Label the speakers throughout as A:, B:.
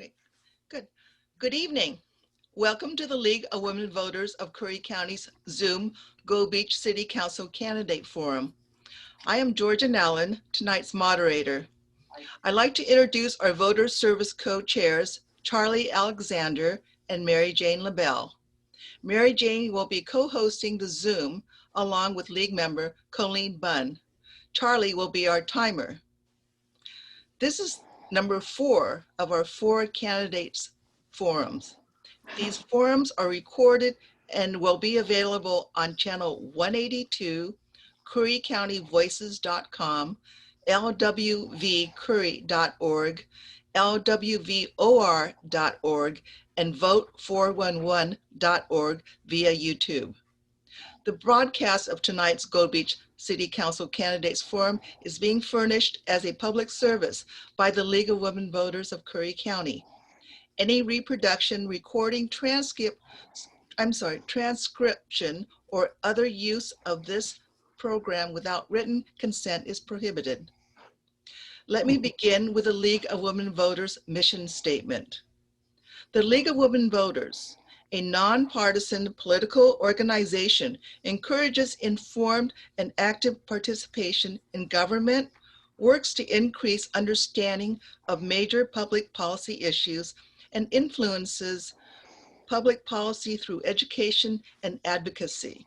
A: Great. Good. Good evening. Welcome to the League of Women Voters of Curry County's Zoom Go Beach City Council Candidate Forum. I am Georgia Allen, tonight's moderator. I'd like to introduce our Voter Service Co-Chairs, Charlie Alexander and Mary Jane LaBelle. Mary Jane will be co-hosting the Zoom along with League member Colleen Bunn. Charlie will be our timer. This is number 4 of our 4 candidates forums. These forums are recorded and will be available on channel 182, currycountyvoices.com, lwvcurry.org, lwvor.org, and vote411.org via YouTube. The broadcast of tonight's Go Beach City Council Candidates Forum is being furnished as a public service by the League of Women Voters of Curry County. Any reproduction, recording, transcription, or other use of this program without written consent is prohibited. Let me begin with the League of Women Voters mission statement. The League of Women Voters, a nonpartisan political organization, encourages informed and active participation in government, works to increase understanding of major public policy issues, and influences public policy through education and advocacy.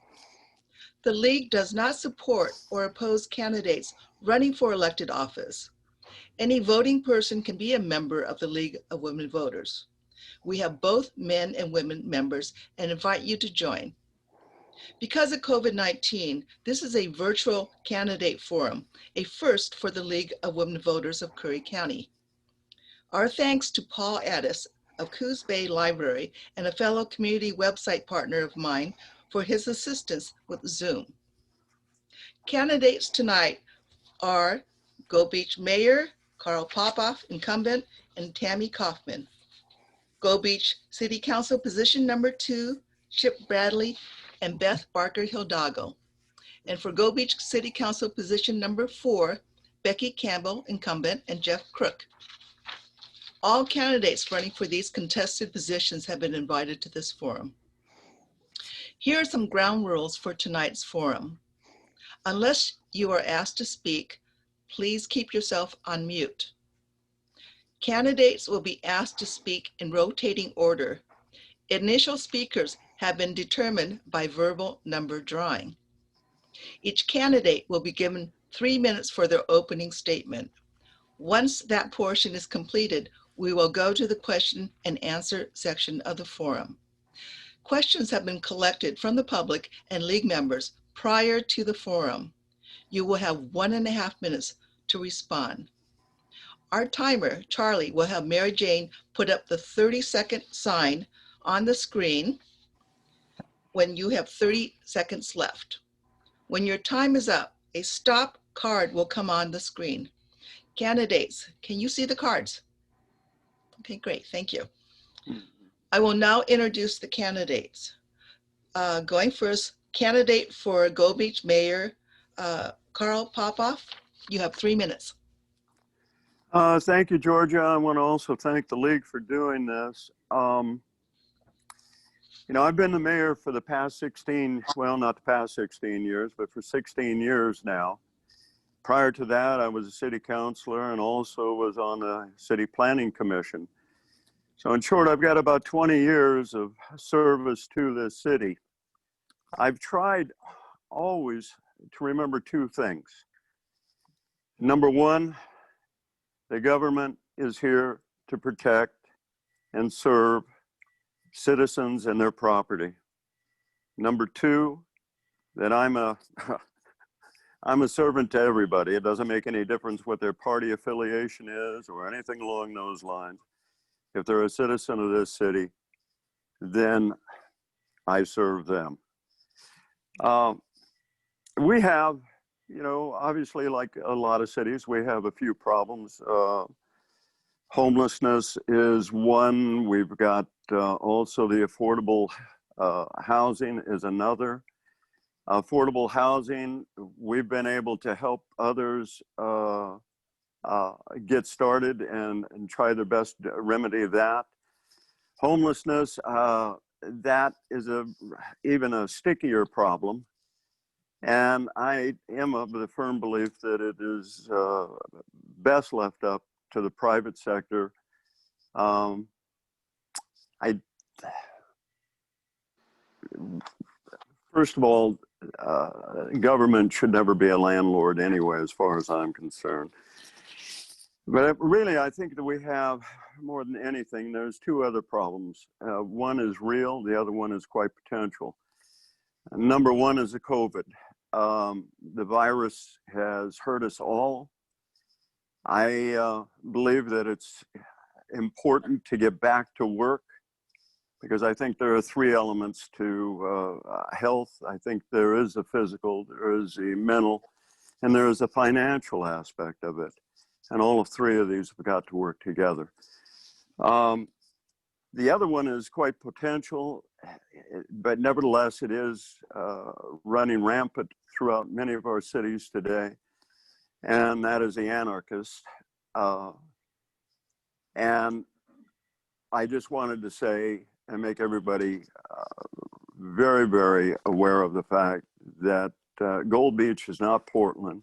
A: The League does not support or oppose candidates running for elected office. Any voting person can be a member of the League of Women Voters. We have both men and women members and invite you to join. Because of COVID-19, this is a virtual candidate forum, a first for the League of Women Voters of Curry County. Our thanks to Paul Addis of Coos Bay Library and a fellow community website partner of mine for his assistance with Zoom. Candidates tonight are Go Beach Mayor Carl Popoff, incumbent, and Tammy Kaufman. Go Beach City Council position number 2, Chip Bradley and Beth Barker Hidalgo. And for Go Beach City Council position number 4, Becky Campbell, incumbent, and Jeff Crook. All candidates running for these contested positions have been invited to this forum. Here are some ground rules for tonight's forum. Unless you are asked to speak, please keep yourself on mute. Candidates will be asked to speak in rotating order. Initial speakers have been determined by verbal number drawing. Each candidate will be given 3 minutes for their opening statement. Once that portion is completed, we will go to the question and answer section of the forum. Questions have been collected from the public and League members prior to the forum. You will have 1.5 minutes to respond. Our timer, Charlie, will have Mary Jane put up the 30-second sign on the screen when you have 30 seconds left. When your time is up, a stop card will come on the screen. Candidates, can you see the cards? Okay, great, thank you. I will now introduce the candidates. Going first, candidate for Go Beach Mayor, Carl Popoff, you have 3 minutes.
B: Thank you, Georgia. I want to also thank the League for doing this. You know, I've been the mayor for the past 16, well, not the past 16 years, but for 16 years now. Prior to that, I was a city councilor and also was on the city planning commission. So in short, I've got about 20 years of service to this city. I've tried always to remember 2 things. Number 1, the government is here to protect and serve citizens and their property. Number 2, that I'm a servant to everybody. It doesn't make any difference what their party affiliation is or anything along those lines. If they're a citizen of this city, then I serve them. We have, you know, obviously like a lot of cities, we have a few problems. Homelessness is one. We've got also the affordable housing is another. Affordable housing, we've been able to help others get started and try their best to remedy that. Homelessness, that is even a stickier problem. And I am of the firm belief that it is best left up to the private sector. First of all, government should never be a landlord anyway, as far as I'm concerned. But really, I think that we have, more than anything, there's two other problems. One is real, the other one is quite potential. Number one is the COVID. The virus has hurt us all. I believe that it's important to get back to work, because I think there are three elements to health. I think there is a physical, there is a mental, and there is a financial aspect of it. And all of three of these have got to work together. The other one is quite potential, but nevertheless, it is running rampant throughout many of our cities today, and that is the anarchist. And I just wanted to say and make everybody very, very aware of the fact that Gold Beach is not Portland,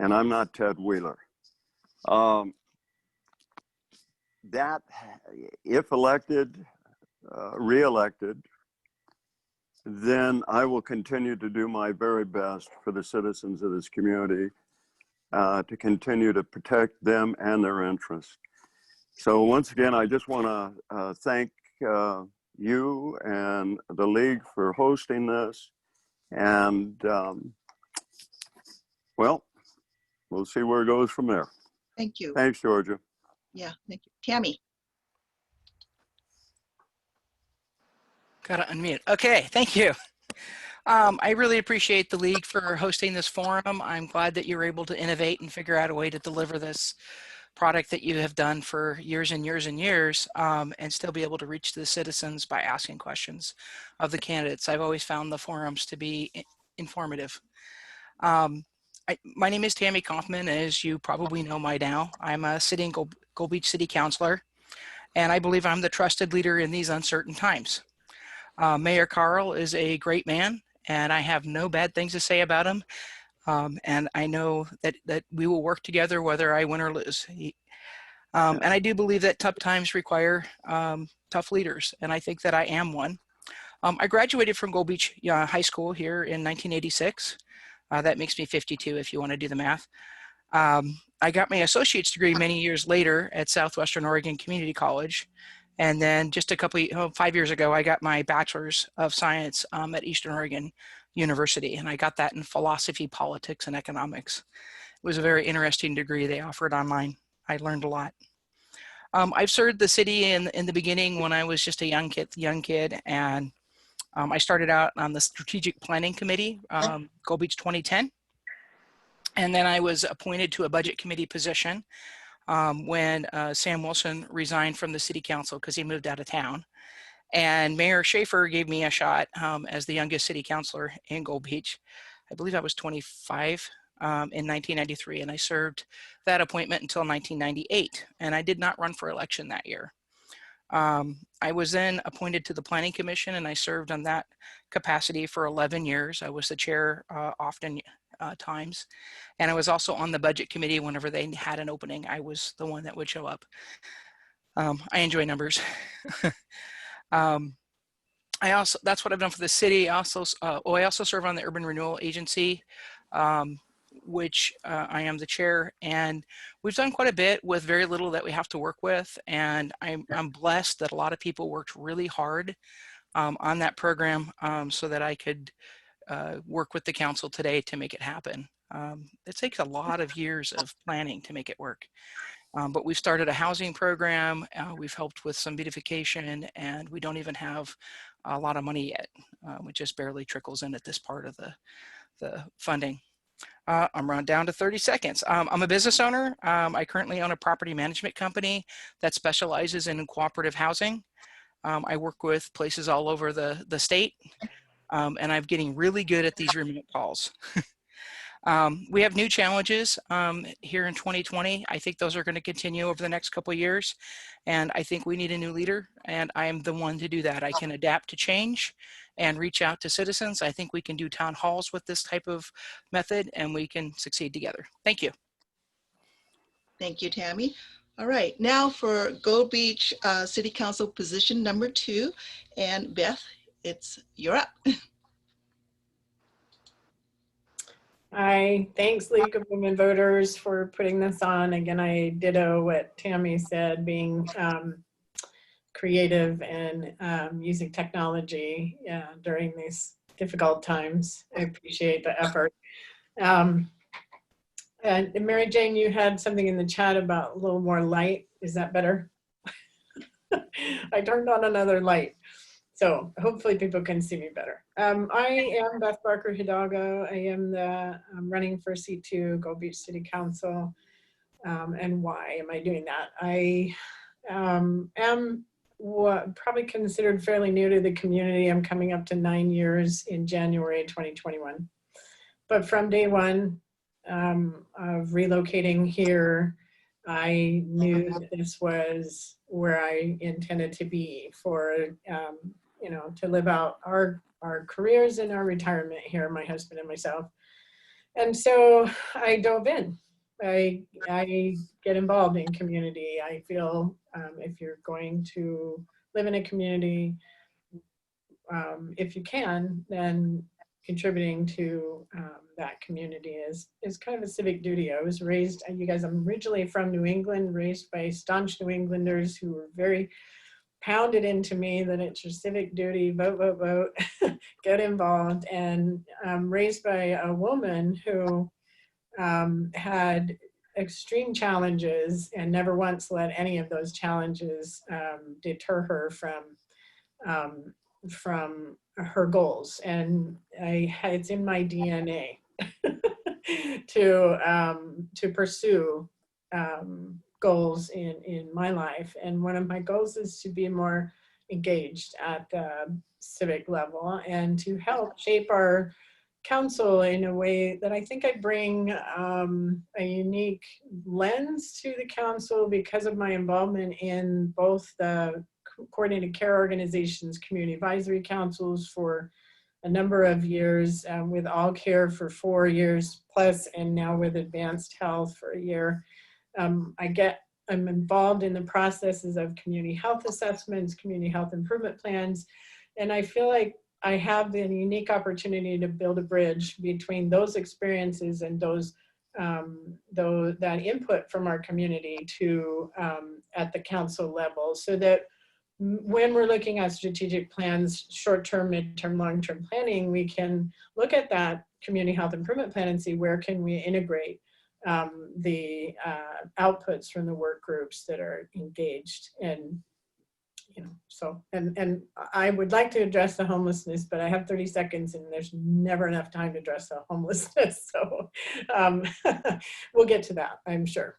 B: and I'm not Ted Wheeler. That, if elected, reelected, then I will continue to do my very best for the citizens of this community to continue to protect them and their interests. So once again, I just want to thank you and the League for hosting this. And well, we'll see where it goes from there.
A: Thank you.
B: Thanks, Georgia.
A: Yeah, thank you. Tammy.
C: Got to unmute. Okay, thank you. I really appreciate the League for hosting this forum. I'm glad that you were able to innovate and figure out a way to deliver this product that you have done for years and years and years, and still be able to reach the citizens by asking questions of the candidates. I've always found the forums to be informative. My name is Tammy Kaufman, as you probably know by now. I'm a sitting Gold Beach City Councilor, and I believe I'm the trusted leader in these uncertain times. Mayor Carl is a great man, and I have no bad things to say about him. And I know that we will work together whether I win or lose. And I do believe that tough times require tough leaders, and I think that I am one. I graduated from Gold Beach High School here in 1986. That makes me 52 if you want to do the math. I got my associate's degree many years later at Southwestern Oregon Community College. And then just 5 years ago, I got my bachelor's of science at Eastern Oregon University, and I got that in philosophy, politics, and economics. It was a very interesting degree they offered online. I learned a lot. I've served the city in the beginning when I was just a young kid, and I started out on the Strategic Planning Committee, Gold Beach 2010, and then I was appointed to a budget committee position when Sam Wilson resigned from the city council because he moved out of town. And Mayor Schaefer gave me a shot as the youngest city councilor in Gold Beach. I believe I was 25 in 1993, and I served that appointment until 1998. And I did not run for election that year. I was then appointed to the Planning Commission, and I served on that capacity for 11 years. I was the chair often times. And I was also on the budget committee whenever they had an opening. I was the one that would show up. I enjoy numbers. That's what I've done for the city. I also serve on the Urban Renewal Agency, which I am the chair, and we've done quite a bit with very little that we have to work with. And I'm blessed that a lot of people worked really hard on that program so that I could work with the council today to make it happen. It takes a lot of years of planning to make it work. But we've started a housing program, we've helped with some beautification, and we don't even have a lot of money yet, which just barely trickles in at this part of the funding. I'm run down to 30 seconds. I'm a business owner. I currently own a property management company that specializes in cooperative housing. I work with places all over the state, and I'm getting really good at these remote calls. We have new challenges here in 2020. I think those are going to continue over the next couple of years. And I think we need a new leader, and I am the one to do that. I can adapt to change and reach out to citizens. I think we can do town halls with this type of method, and we can succeed together. Thank you.
A: Thank you, Tammy. All right, now for Gold Beach City Council position number 2. And Beth, you're up.
D: Hi, thanks League of Women Voters for putting this on. Again, I ditto what Tammy said, being creative and using technology during these difficult times. I appreciate the effort. And Mary Jane, you had something in the chat about a little more light. Is that better? I turned on another light, so hopefully people can see me better. I am Beth Barker Hidalgo. I am I'm running for seat 2, Gold Beach City Council. And why am I doing that? I am probably considered fairly new to the community. I'm coming up to 9 years in January 2021. But from day one of relocating here, I knew that this was where I intended to be for, you know, to live out our careers and our retirement here, my husband and myself. And so I dove in. I get involved in community. I feel if you're going to live in a community, if you can, then contributing to that community is kind of a civic duty. I was raised, you guys, I'm originally from New England, raised by staunch New Englanders who were very pounded into me that it's your civic duty, vote, vote, vote, get involved. And raised by a woman who had extreme challenges and never once let any of those challenges deter her from her goals. And it's in my DNA to pursue goals in my life. And one of my goals is to be more engaged at the civic level and to help shape our council in a way that I think I bring a unique lens to the council because of my involvement in both the coordinated care organizations, community advisory councils for a number of years, with All Care for 4 years plus, and now with Advanced Health for a year. I'm involved in the processes of community health assessments, community health improvement plans, and I feel like I have the unique opportunity to build a bridge between those experiences and that input from our community to at the council level, so that when we're looking at strategic plans, short-term, mid-term, long-term planning, we can look at that community health improvement plan and see where can we integrate the outputs from the work groups that are engaged. And so, and I would like to address the homelessness, but I have 30 seconds and there's never enough time to address the homelessness. So we'll get to that, I'm sure.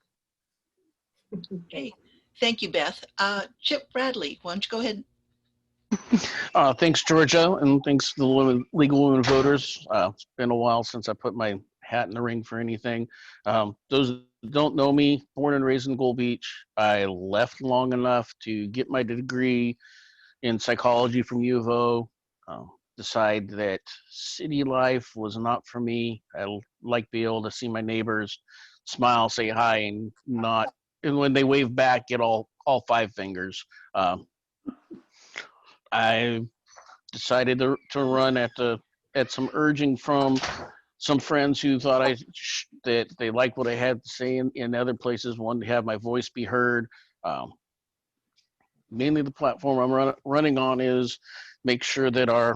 A: Okay, thank you, Beth. Chip Bradley, why don't you go ahead?
E: Thanks, Georgia, and thanks to the League of Women Voters. It's been a while since I put my hat in the ring for anything. Those who don't know me, born and raised in Gold Beach. I left long enough to get my degree in psychology from U of O. Decide that city life was not for me. I like being able to see my neighbors smile, say hi, and when they wave back, get all 5 fingers. I decided to run at some urging from some friends who thought that they liked what I had to say in other places, wanted to have my voice be heard. Mainly the platform I'm running on is make sure to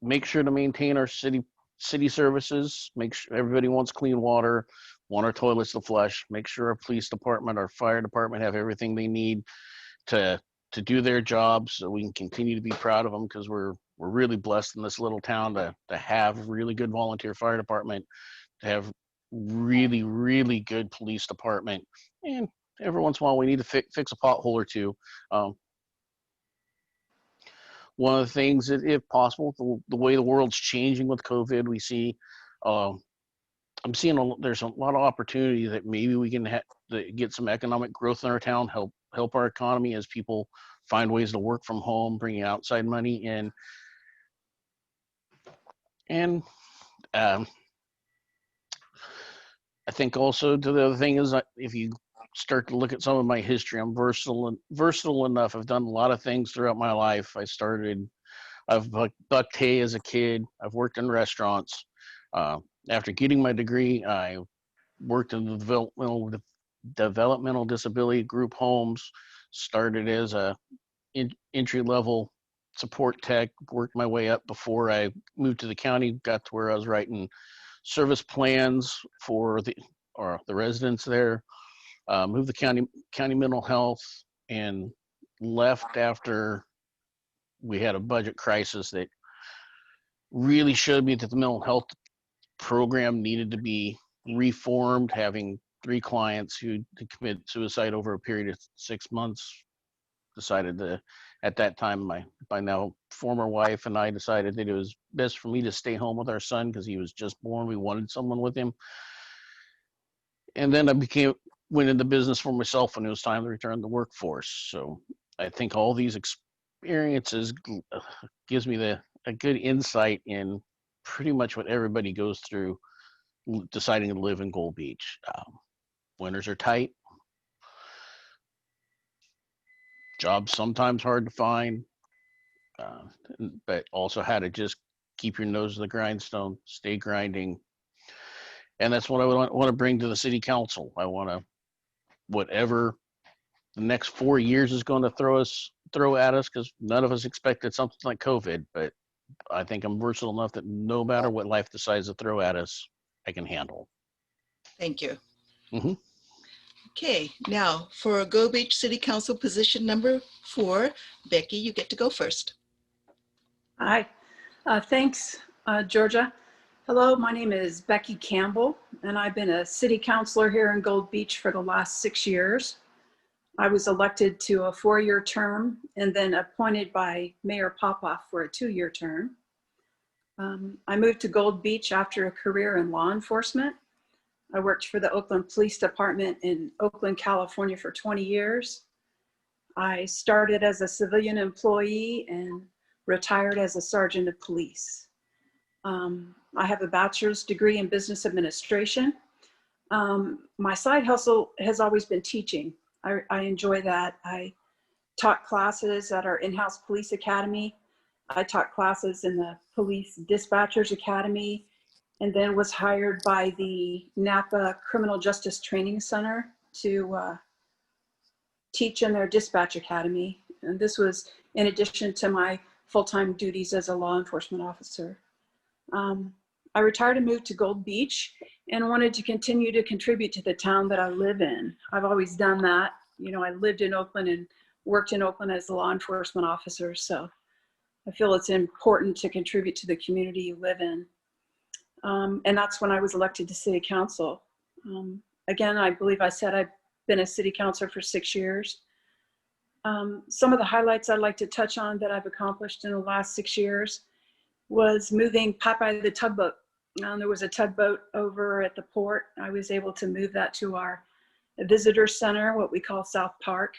E: maintain our city services, make sure everybody wants clean water, want our toilets to flush, make sure our police department, our fire department have everything they need to do their jobs, so we can continue to be proud of them, because we're really blessed in this little town to have really good volunteer fire department, to have really, really good police department, and every once in a while we need to fix a pothole or two. One of the things that, if possible, the way the world's changing with COVID, we see I'm seeing there's a lot of opportunity that maybe we can get some economic growth in our town, help our economy as people find ways to work from home, bringing outside money in. And I think also the other thing is, if you start to look at some of my history, I'm versatile enough. I've done a lot of things throughout my life. I've bucked hay as a kid. I've worked in restaurants. After getting my degree, I worked in the developmental disability group homes. Started as a entry-level support tech, worked my way up before I moved to the county, got to where I was writing service plans for the residents there. Moved to county mental health, and left after we had a budget crisis that really showed me that the mental health program needed to be reformed. Having 3 clients who committed suicide over a period of 6 months, decided to, at that time, my now former wife and I decided that it was best for me to stay home with our son because he was just born. We wanted someone with him. And then I went into business for myself when it was time to return to the workforce. So I think all these experiences gives me a good insight in pretty much what everybody goes through deciding to live in Gold Beach. Winters are tight. Jobs sometimes hard to find, but also how to just keep your nose to the grindstone, stay grinding. And that's what I want to bring to the city council. I want to, whatever the next 4 years is going to throw at us, because none of us expected something like COVID, but I think I'm versatile enough that no matter what life decides to throw at us, I can handle.
A: Thank you.
E: Mm-hmm.
A: Okay, now for Gold Beach City Council position number 4, Becky, you get to go first.
F: Hi, thanks, Georgia. Hello, my name is Becky Campbell, and I've been a city councilor here in Gold Beach for the last 6 years. I was elected to a 4-year term and then appointed by Mayor Popoff for a 2-year term. I moved to Gold Beach after a career in law enforcement. I worked for the Oakland Police Department in Oakland, California for 20 years. I started as a civilian employee and retired as a sergeant of police. I have a bachelor's degree in business administration. My side hustle has always been teaching. I enjoy that. I taught classes at our in-house police academy. I taught classes in the police dispatchers academy, and then was hired by the Napa Criminal Justice Training Center to teach in their dispatch academy. And this was in addition to my full-time duties as a law enforcement officer. I retired and moved to Gold Beach and wanted to continue to contribute to the town that I live in. I've always done that. You know, I lived in Oakland and worked in Oakland as a law enforcement officer. So I feel it's important to contribute to the community you live in. And that's when I was elected to city council. Again, I believe I said I've been a city councilor for 6 years. Some of the highlights I'd like to touch on that I've accomplished in the last 6 years was moving Popeye the tugboat. There was a tugboat over at the port. I was able to move that to our visitor center, what we call South Park,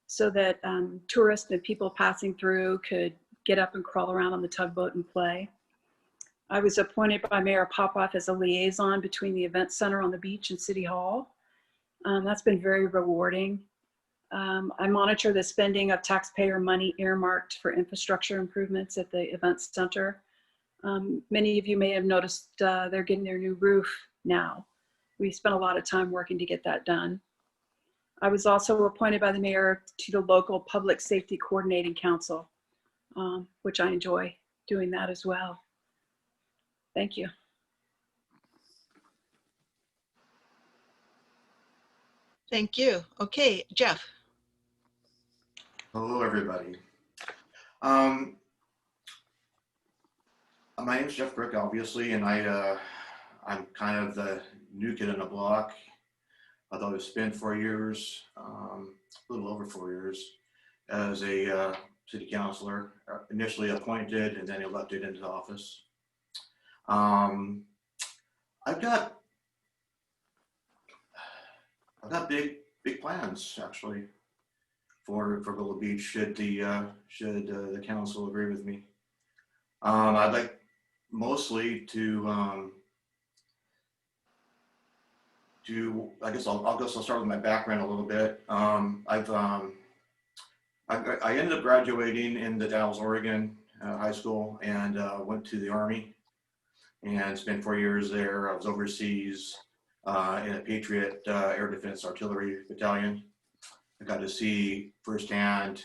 F: so that tourists and people passing through could get up and crawl around on the tugboat and play. I was appointed by Mayor Popoff as a liaison between the event center on the beach and City Hall. That's been very rewarding. I monitor the spending of taxpayer money earmarked for infrastructure improvements at the event center. Many of you may have noticed they're getting their new roof now. We spent a lot of time working to get that done. I was also appointed by the mayor to the local Public Safety Coordinating Council, which I enjoy doing that as well. Thank you.
A: Thank you. Okay, Jeff.
G: Hello, everybody. My name is Jeff Brick, obviously, and I'm kind of the new kid on the block. Although it's been 4 years, a little over 4 years, as a city councilor, initially appointed and then elected into office. I've got I've got big plans actually for Gold Beach. Should the council agree with me, I'd like mostly to I guess I'll start with my background a little bit. I ended up graduating in the Dallas, Oregon high school, and went to the Army and spent 4 years there. I was overseas in a Patriot Air Defense Artillery Battalion. I got to see firsthand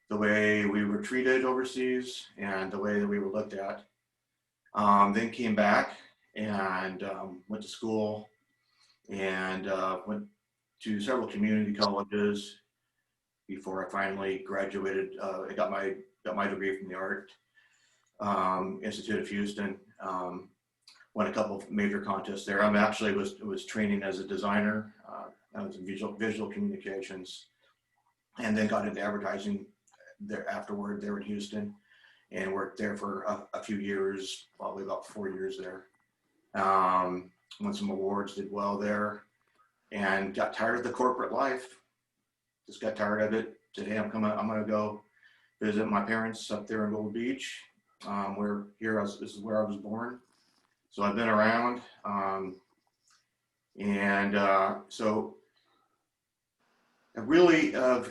G: the way we were treated overseas and the way that we were looked at. Then came back and went to school and went to several community colleges before I finally graduated. I got my degree from the Art Institute of Houston. Won a couple of major contests there. I actually was training as a designer. I was in visual communications, and then got into advertising there afterward there in Houston, and worked there for a few years, probably about 4 years there. Won some awards, did well there, and got tired of the corporate life. Just got tired of it. Said, hey, I'm gonna go visit my parents up there in Gold Beach. This is where I was born. So I've been around, so I really I've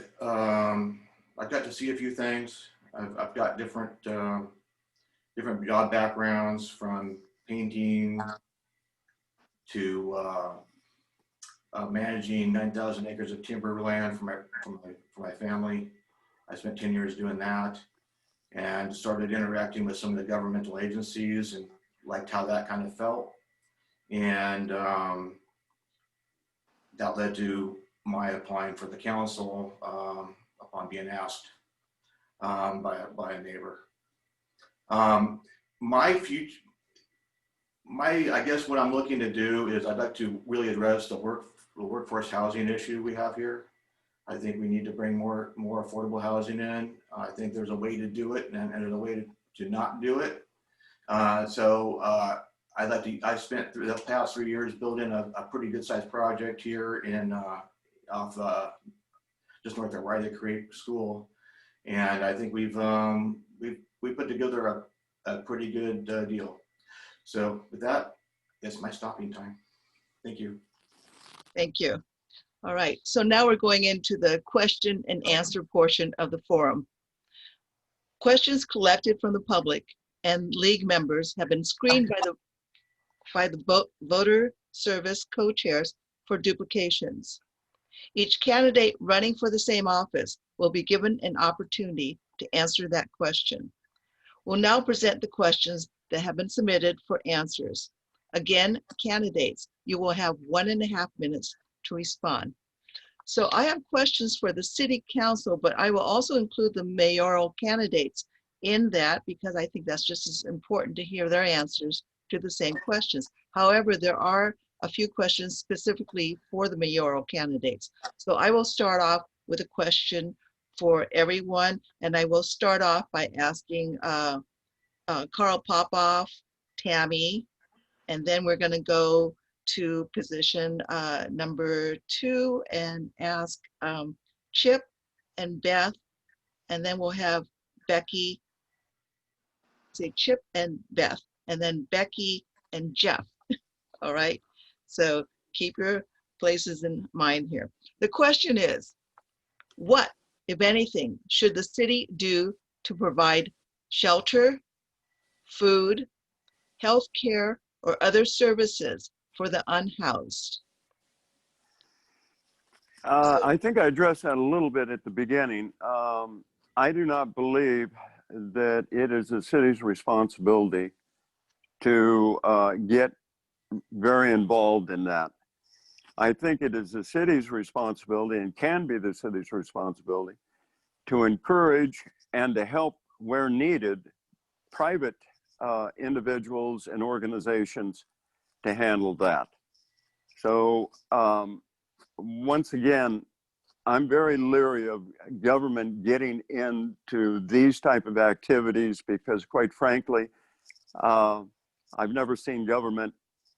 G: got to see a few things. I've got different job backgrounds, from painting to managing 9,000 acres of timberland for my family. I spent 10 years doing that, and started interacting with some of the governmental agencies and liked how that kind of felt. And that led to my applying for the council upon being asked by a neighbor. I guess what I'm looking to do is I'd like to really address the workforce housing issue we have here. I think we need to bring more affordable housing in. I think there's a way to do it, and there's a way to not do it. I spent through the past 3 years building a pretty good sized project here in just north of Riley Creek School, and I think we put together a pretty good deal. So with that, that's my stopping time. Thank you.
A: Thank you. All right, so now we're going into the question and answer portion of the forum. Questions collected from the public and league members have been screened by the voter service co-chairs for duplications. Each candidate running for the same office will be given an opportunity to answer that question. We'll now present the questions that have been submitted for answers. Again, candidates, you will have 1.5 minutes to respond. So I have questions for the city council, but I will also include the mayoral candidates in that, because I think that's just as important to hear their answers to the same questions. However, there are a few questions specifically for the mayoral candidates. So I will start off with a question for everyone, and I will start off by asking Carl Popoff, Tammy, and then we're going to go to position number 2 and ask Chip and Beth, and then we'll have Becky, say Chip and Beth, and then Becky and Jeff. All right, so keep your places in mind here. The question is, what, if anything, should the city do to provide shelter, food, health care, or other services for the unhoused?
B: I think I addressed that a little bit at the beginning. I do not believe that it is the city's responsibility to get very involved in that. I think it is the city's responsibility, and can be the city's responsibility, to encourage and to help where needed private individuals and organizations to handle that. So once again, I'm very leery of government getting into these type of activities, because quite frankly, I've never seen government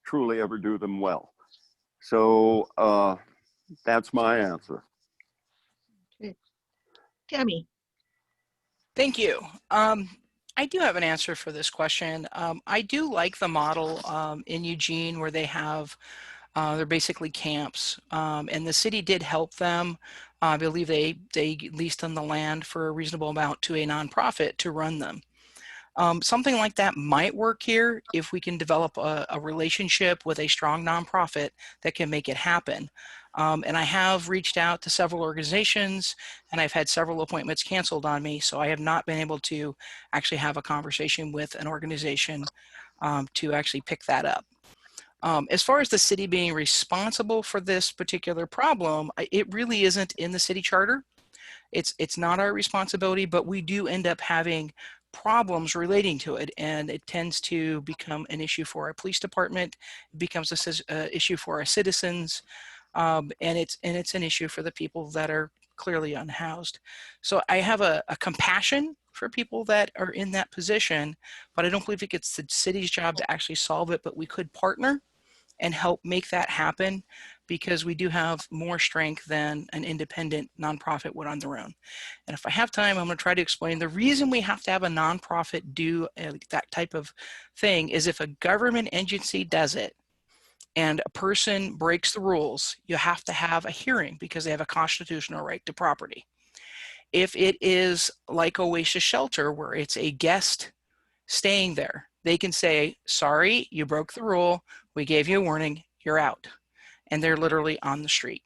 B: truly ever do them well. So That's my answer.
A: Okay. Tammy.
C: Thank you. I do have an answer for this question. I do like the model in Eugene where they have, they're basically camps, and the city did help them. I believe they leased them the land for a reasonable amount to a nonprofit to run them. Something like that might work here if we can develop a relationship with a strong nonprofit that can make it happen. And I have reached out to several organizations and I've had several appointments canceled on me. So I have not been able to actually have a conversation with an organization to actually pick that up. As far as the city being responsible for this particular problem, it really isn't in the city charter. It's not our responsibility, but we do end up having problems relating to it, and it tends to become an issue for our police department. It becomes an issue for our citizens, and it's an issue for the people that are clearly unhoused. So I have a compassion for people that are in that position, but I don't believe it's the city's job to actually solve it. But we could partner and help make that happen because we do have more strength than an independent nonprofit would on their own. And if I have time, I'm going to try to explain the reason we have to have a nonprofit do that type of thing is if a government agency does it and a person breaks the rules, you have to have a hearing because they have a constitutional right to property. If it is like Oasis Shelter where it's a guest staying there, they can say, sorry, you broke the rule. We gave you a warning, you're out. And they're literally on the street.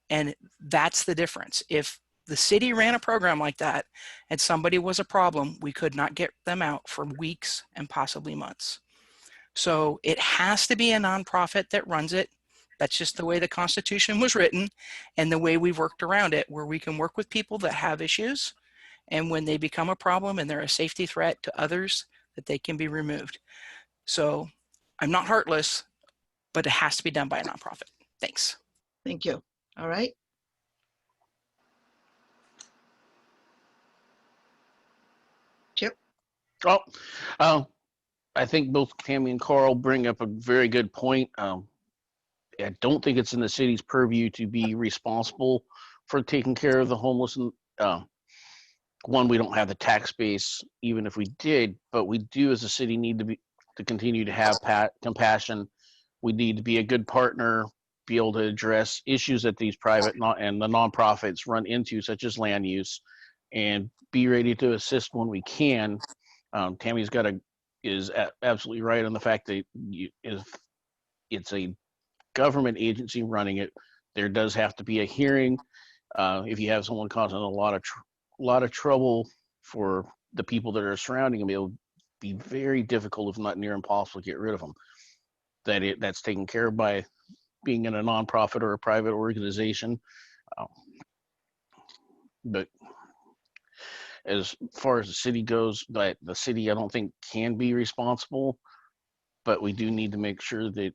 C: And that's the difference. If the city ran a program like that and somebody was a problem, we could not get them out for weeks and possibly months. So it has to be a nonprofit that runs it. That's just the way the Constitution was written and the way we've worked around it, where we can work with people that have issues. And when they become a problem and they're a safety threat to others, that they can be removed. So I'm not heartless, but it has to be done by a nonprofit. Thanks.
A: Thank you. All right. Chip.
E: Oh, I think both Tammy and Carl bring up a very good point. I don't think it's in the city's purview to be responsible for taking care of the homeless. One, we don't have the tax base, even if we did, but we do as a city need to continue to have compassion. We need to be a good partner, be able to address issues that these private and the nonprofits run into, such as land use, and be ready to assist when we can. Tammy's is absolutely right on the fact that if it's a government agency running it, there does have to be a hearing. If you have someone causing a lot of trouble for the people that are surrounding them, it'll be very difficult, if not near impossible, to get rid of them. That's taken care of by being in a nonprofit or a private organization. But as far as the city goes, the city I don't think can be responsible, but we do need to make sure that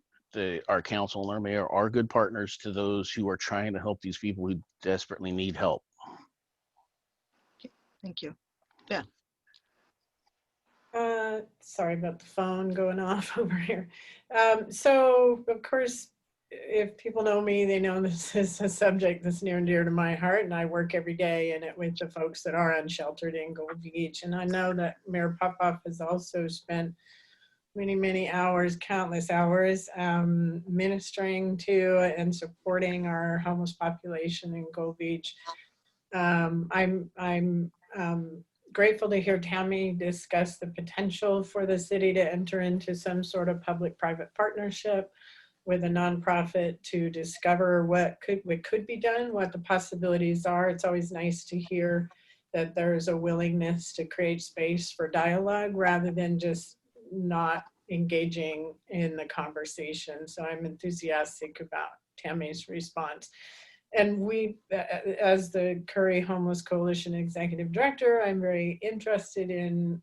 E: our council and our mayor are good partners to those who are trying to help these people who desperately need help.
A: Thank you. Beth.
D: Sorry about the phone going off over here. So of course, if people know me, they know this is a subject that's near and dear to my heart, and I work every day in it with the folks that are unsheltered in Gold Beach. And I know that Mayor Popoff has also spent many hours, countless hours, ministering to and supporting our homeless population in Gold Beach. I'm grateful to hear Tammy discuss the potential for the city to enter into some sort of public-private partnership with a nonprofit to discover what could be done, what the possibilities are. It's always nice to hear that there's a willingness to create space for dialogue rather than just not engaging in the conversation. So I'm enthusiastic about Tammy's response. And we, as the Curry Homeless Coalition Executive Director, I'm very interested in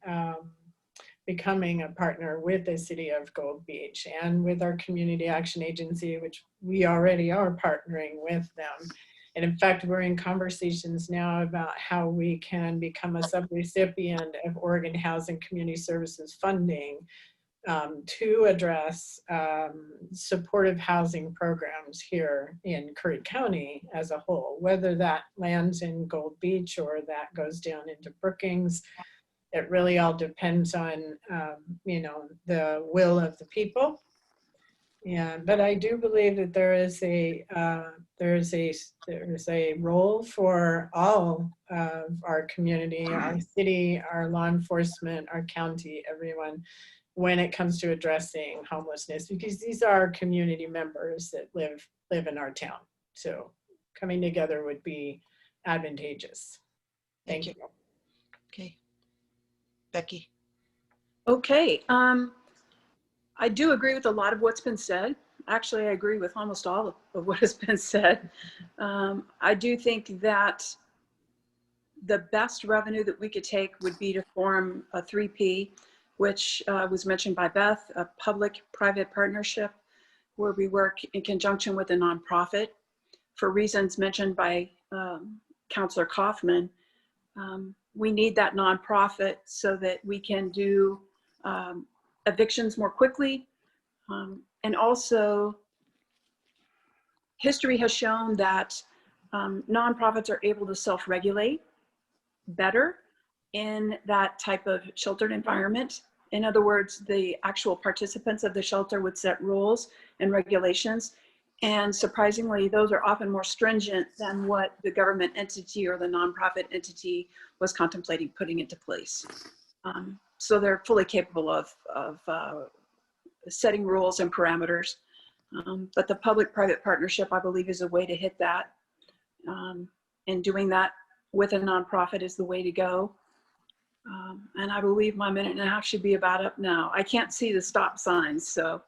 D: becoming a partner with the City of Gold Beach and with our Community Action Agency, which we already are partnering with them. And in fact, we're in conversations now about how we can become a subrecipient of Oregon Housing Community Services funding to address supportive housing programs here in Curry County as a whole, whether that lands in Gold Beach or that goes down into Brookings. It really all depends on, you know, the will of the people. Yeah, but I do believe that there is a role for all of our community, our city, our law enforcement, our county, everyone, when it comes to addressing homelessness, because these are community members that live in our town. So coming together would be advantageous. Thank you.
A: Okay. Becky.
F: Okay. I do agree with a lot of what's been said. Actually, I agree with almost all of what has been said. I do think that the best revenue that we could take would be to form a 3P, which was mentioned by Beth, a public-private partnership where we work in conjunction with a nonprofit for reasons mentioned by Councilor Kaufman. We need that nonprofit so that we can do evictions more quickly. And also, history has shown that nonprofits are able to self-regulate better in that type of sheltered environment. In other words, the actual participants of the shelter would set rules and regulations. And surprisingly, those are often more stringent than what the government entity or the nonprofit entity was contemplating putting into place. So they're fully capable of setting rules and parameters. But the public-private partnership, I believe, is a way to hit that. And doing that with a nonprofit is the way to go. And I believe my minute and a half should be about up now. I can't see the stop signs, so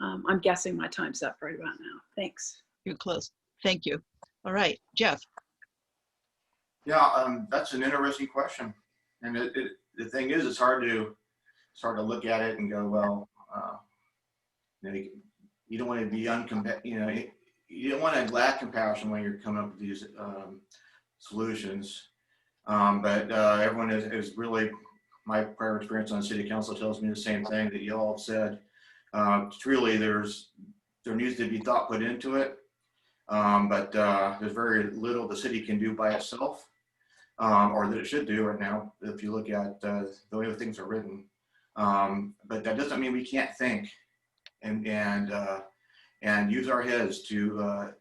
F: I'm guessing my time's up right about now. Thanks.
A: You're close. Thank you. All right, Jeff.
G: Yeah, that's an interesting question. And the thing is, it's hard to look at it and go, well, you know, you don't want to be you know, you don't want to lack compassion when you're coming up with these solutions. But everyone is really, my prior experience on city council tells me the same thing that you all have said. Truly, there needs to be thought put into it, but there's very little the city can do by itself, or that it should do right now if you look at the way things are written. But that doesn't mean we can't think and use our heads to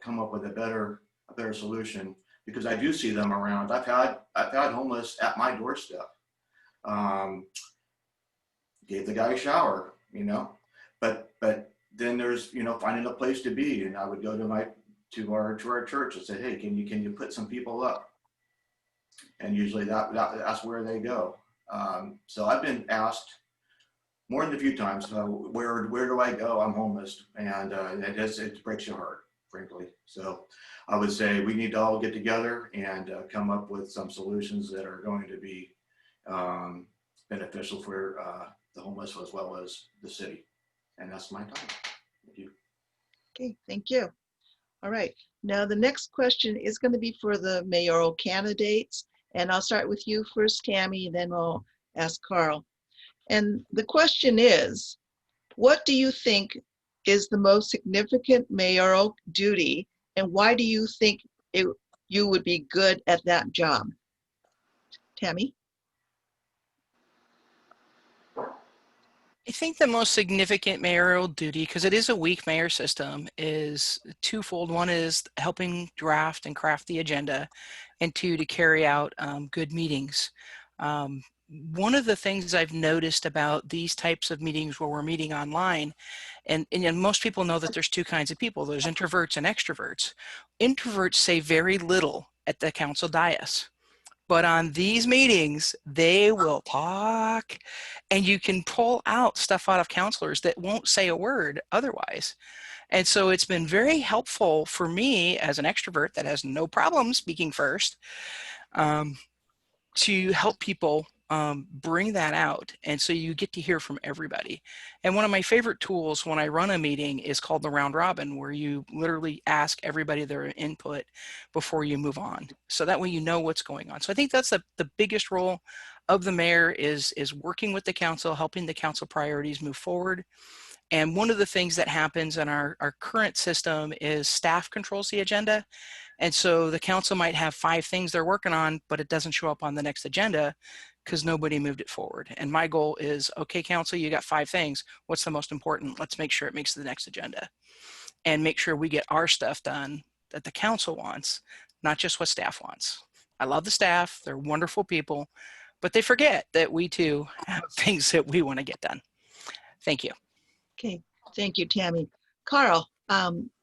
G: come up with a better solution, because I do see them around. I've had homeless at my doorstep. Gave the guy a shower, you know, but then there's, you know, finding a place to be, and I would go to our church and say, hey, can you put some people up? And usually that's where they go. So I've been asked more than a few times, where do I go? I'm homeless, and it breaks your heart, frankly. So I would say we need to all get together and come up with some solutions that are going to be beneficial for the homeless as well as the city. And that's my time. Thank you.
A: Okay, thank you. All right, now the next question is going to be for the mayoral candidates. And I'll start with you first, Tammy, and then we'll ask Carl. And the question is, what do you think is the most significant mayoral duty, and why do you think you would be good at that job? Tammy?
C: I think the most significant mayoral duty, because it is a weak mayor system, is twofold. One is helping draft and craft the agenda, and two, to carry out good meetings. One of the things I've noticed about these types of meetings where we're meeting online, and most people know that there's two kinds of people. There's introverts and extroverts. Introverts say very little at the council dais. But on these meetings, they will talk, and you can pull out stuff out of counselors that won't say a word otherwise. And so it's been very helpful for me as an extrovert that has no problem speaking first, to help people bring that out. And so you get to hear from everybody. And one of my favorite tools when I run a meeting is called the round robin, where you literally ask everybody their input before you move on. So that way you know what's going on. So I think that's the biggest role of the mayor is working with the council, helping the council priorities move forward. And one of the things that happens in our current system is staff controls the agenda. And so the council might have 5 things they're working on, but it doesn't show up on the next agenda because nobody moved it forward. And my goal is, okay, council, you got 5 things. What's the most important? Let's make sure it makes the next agenda and make sure we get our stuff done that the council wants, not just what staff wants. I love the staff. They're wonderful people, but they forget that we too have things that we want to get done. Thank you.
A: Okay, thank you, Tammy. Carl,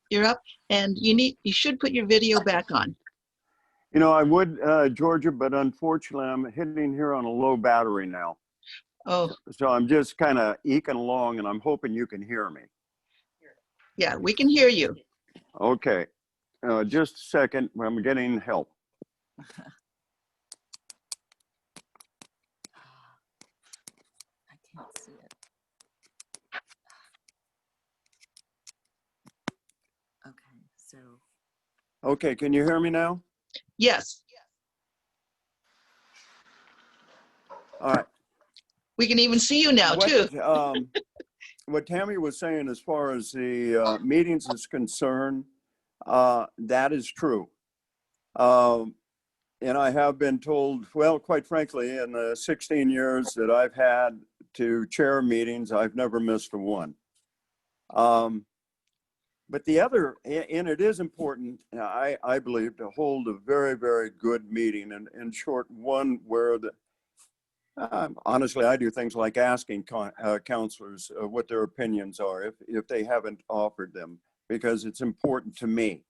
A: you're up, and you should put your video back on.
B: You know, I would, Georgia, but unfortunately, I'm hitting here on a low battery now.
A: Oh,
B: So I'm just kind of eking along, and I'm hoping you can hear me.
A: yeah, we can hear you.
B: Okay, just a second. I'm getting help.
H: I can't see it. Okay, so.
B: Okay, can you hear me now?
A: Yes,
B: All right.
A: we can even see you now, too.
B: What Tammy was saying as far as the meetings is concerned, that is true. And I have been told, well, quite frankly, in the 16 years that I've had to chair meetings, I've never missed a one. But the other, and it is important, I believe, to hold a very, very good meeting, and in short, one where honestly, I do things like asking counselors what their opinions are if they haven't offered them, because it's important to me.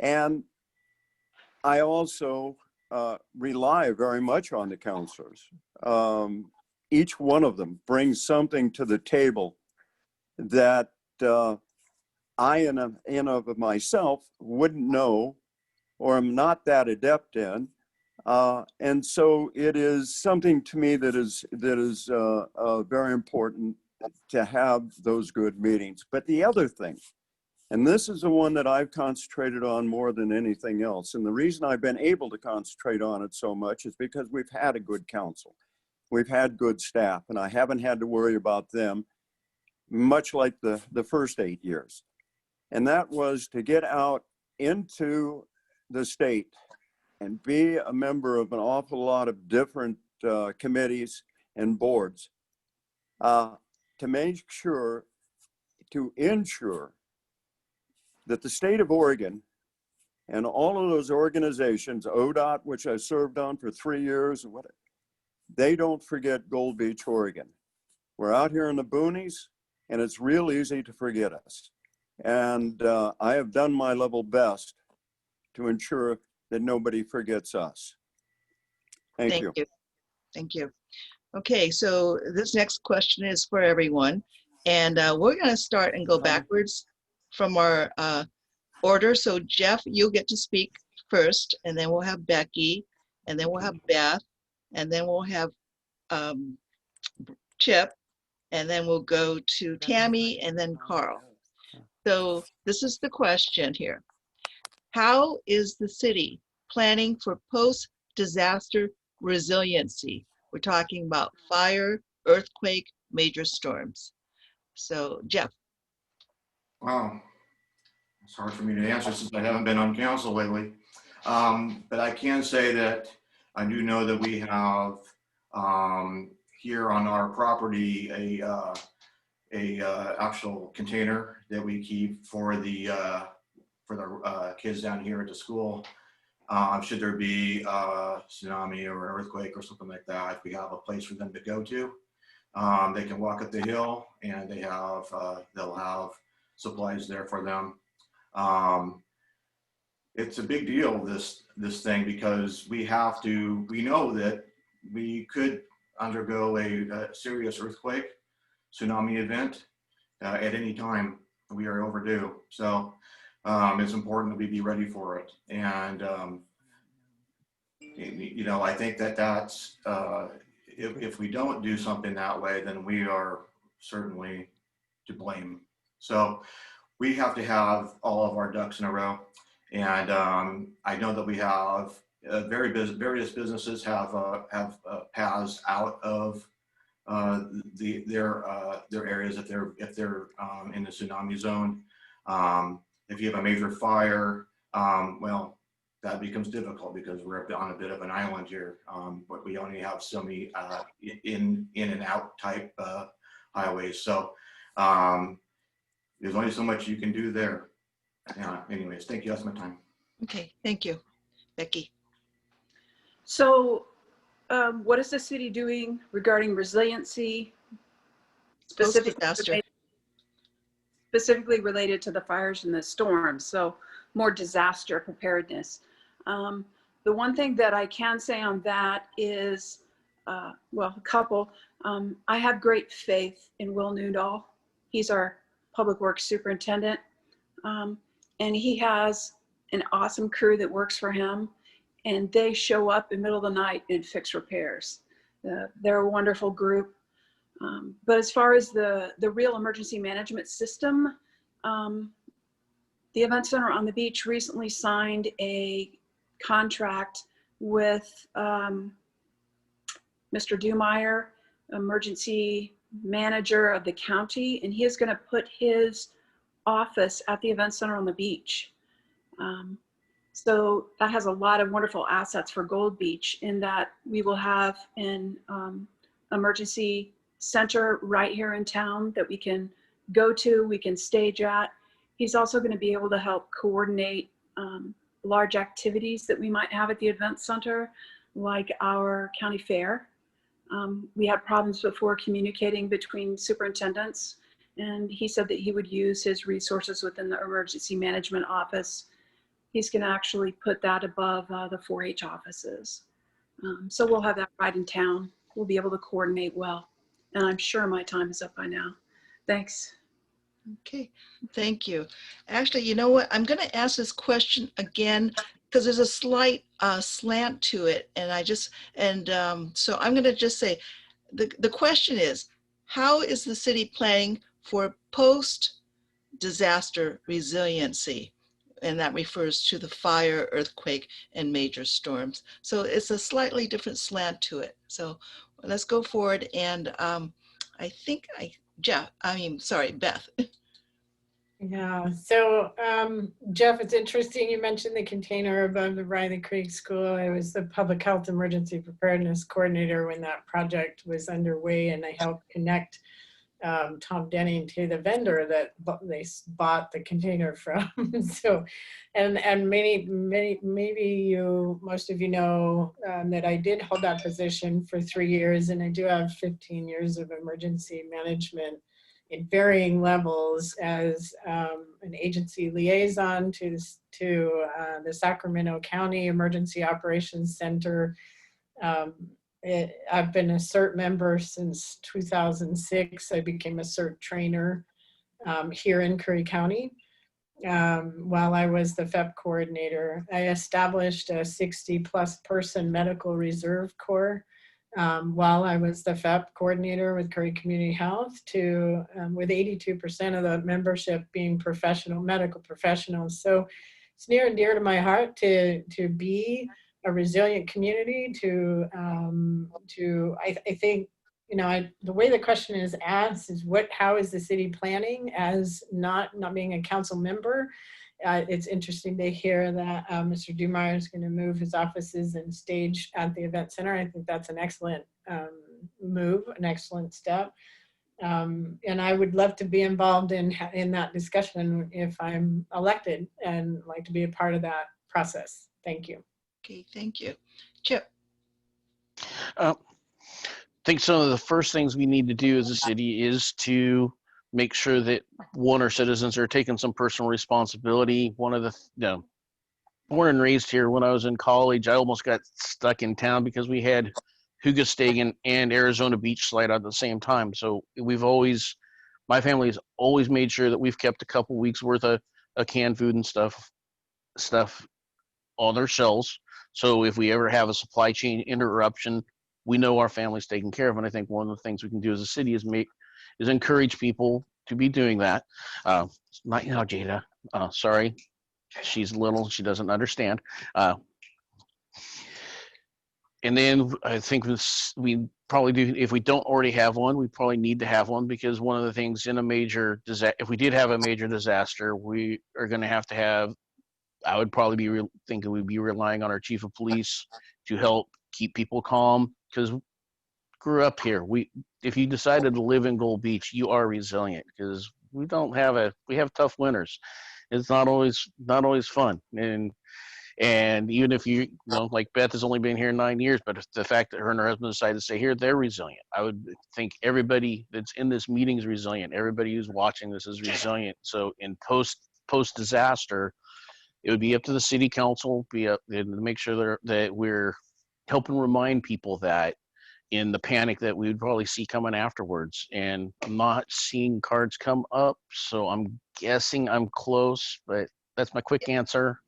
B: And I also rely very much on the counselors. Each one of them brings something to the table that I in of myself wouldn't know or am not that adept in. And so it is something to me that is very important to have those good meetings. But the other thing, and this is the one that I've concentrated on more than anything else, and the reason I've been able to concentrate on it so much is because we've had a good council. We've had good staff, and I haven't had to worry about them, much like the first 8 years. And that was to get out into the state and be a member of an awful lot of different committees and boards to make sure, to ensure that the state of Oregon and all of those organizations, ODOT, which I served on for 3 years, they don't forget Gold Beach, Oregon. We're out here in the boonies, and it's real easy to forget us. And I have done my level best to ensure that nobody forgets us. Thank you.
A: Thank you. Okay, so this next question is for everyone. And we're going to start and go backwards from our order. So Jeff, you'll get to speak first, and then we'll have Becky, and then we'll have Beth, and then we'll have Chip, and then we'll go to Tammy, and then Carl. So this is the question here. How is the city planning for post-disaster resiliency? We're talking about fire, earthquake, major storms. So Jeff.
G: Wow, it's hard for me to answer since I haven't been on council lately. But I can say that I do know that we have here on our property a actual container that we keep for the kids down here at the school. Should there be a tsunami or an earthquake or something like that, if we have a place for them to go to, they can walk up the hill, and they have they'll have supplies there for them. It's a big deal, this thing, because we know that we could undergo a serious earthquake, tsunami event at any time. We are overdue. So it's important that we be ready for it. And you know, I think that that's, if we don't do something that way, then we are certainly to blame. So we have to have all of our ducks in a row. And I know that we have various businesses have paths out of their areas if they're in the tsunami zone. If you have a major fire, well, that becomes difficult because we're on a bit of an island here, but we only have so many in and out type highways. So there's only so much you can do there. Anyways, thank you. That's my time.
A: Okay, thank you. Becky.
F: So what is the city doing regarding resiliency,
A: Post-disaster.
F: specifically related to the fires and the storms? So more disaster preparedness. The one thing that I can say on that is, well, a couple. I have great faith in Will Newdahl. He's our public works superintendent, and he has an awesome crew that works for him, and they show up in the middle of the night and fix repairs. They're a wonderful group. But as far as the real emergency management system, the Event Center on the Beach recently signed a contract with Mr. Dumeyer, emergency manager of the county, and he is going to put his office at the Event Center on the Beach. So that has a lot of wonderful assets for Gold Beach in that we will have an emergency center right here in town that we can go to, we can stage at. He's also going to be able to help coordinate large activities that we might have at the event center, like our county fair. We had problems before communicating between superintendents, and he said that he would use his resources within the emergency management office. He's going to actually put that above the 4-H offices. So we'll have that right in town. We'll be able to coordinate well. And I'm sure my time is up by now. Thanks.
A: Okay, thank you. Actually, you know what? I'm going to ask this question again because there's a slight slant to it. And so I'm going to just say, the question is, how is the city planning for post-disaster resiliency? And that refers to the fire, earthquake, and major storms. So it's a slightly different slant to it. So let's go forward. And Beth.
D: Yeah, so Jeff, it's interesting you mentioned the container above the Riley Creek School. I was the public health emergency preparedness coordinator when that project was underway, and I helped connect Tom Denning to the vendor that they bought the container from. So, and maybe most of you know that I did hold that position for 3 years, and I do have 15 years of emergency management in varying levels as an agency liaison to the Sacramento County Emergency Operations Center. I've been a CERT member since 2006. I became a CERT trainer here in Curry County. While I was the FEP coordinator, I established a 60+ person medical reserve corps while I was the FEP coordinator with Curry Community Health, with 82% of the membership being medical professionals. So it's near and dear to my heart to be a resilient community. I think, the way the question is asked is how is the city planning as not being a council member? It's interesting to hear that Mr. Dumeyer is going to move his offices and stage at the event center. I think that's an excellent move, an excellent step. And I would love to be involved in that discussion if I'm elected, and like to be a part of that process. Thank you.
A: Okay, thank you. Chip.
E: I think some of the first things we need to do as a city is to make sure that our citizens are taking some personal responsibility. One of the, born and raised here, when I was in college, I almost got stuck in town because we had Hugastagan and Arizona Beach slide out at the same time. So my family has always made sure that we've kept a couple weeks worth of canned food and stuff on their shelves So if we ever have a supply chain interruption, we know our family's taken care of. And I think one of the things we can do as a city is encourage people to be doing that. Not now, Jada. Sorry, she's little. She doesn't understand. And then I think we probably do, if we don't already have one, we probably need to have one, because one of the things in a major disaster, if we did have a major disaster, we are going to have, I would probably be thinking we'd be relying on our chief of police to help keep people calm, because grew up here. If you decided to live in Gold Beach, you are resilient, because we have tough winters. It's not always fun. And even if you know, like Beth has only been here 9 years, but the fact that her and her husband decided to stay here, they're resilient. I would think everybody that's in this meeting is resilient. Everybody who's watching this is resilient. So in post disaster, it would be up to the city council, to make sure that we're helping remind people that in the panic that we would probably see coming afterwards. And I'm not seeing cards come up, so I'm guessing I'm close, but that's my quick answer.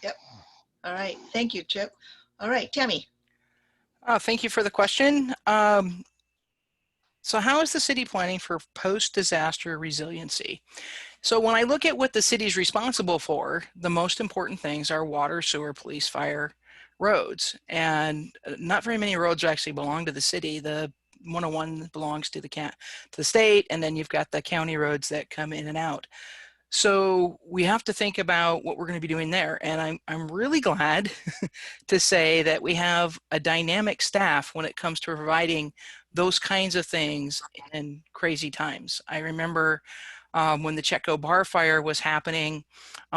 A: Yep. All right. Thank you, Chip. All right, Tammy.
C: Thank you for the question. So how is the city planning for post-disaster resiliency? So when I look at what the city is responsible for, the most important things are water, sewer, police, fire, roads. And not very many roads actually belong to the city. The 101 belongs to the state, and then you've got the county roads that come in and out. So we have to think about what we're going to be doing there. And I'm really glad to say that we have a dynamic staff when it comes to providing those kinds of things in crazy times. I remember when the Chetco bar fire was happening,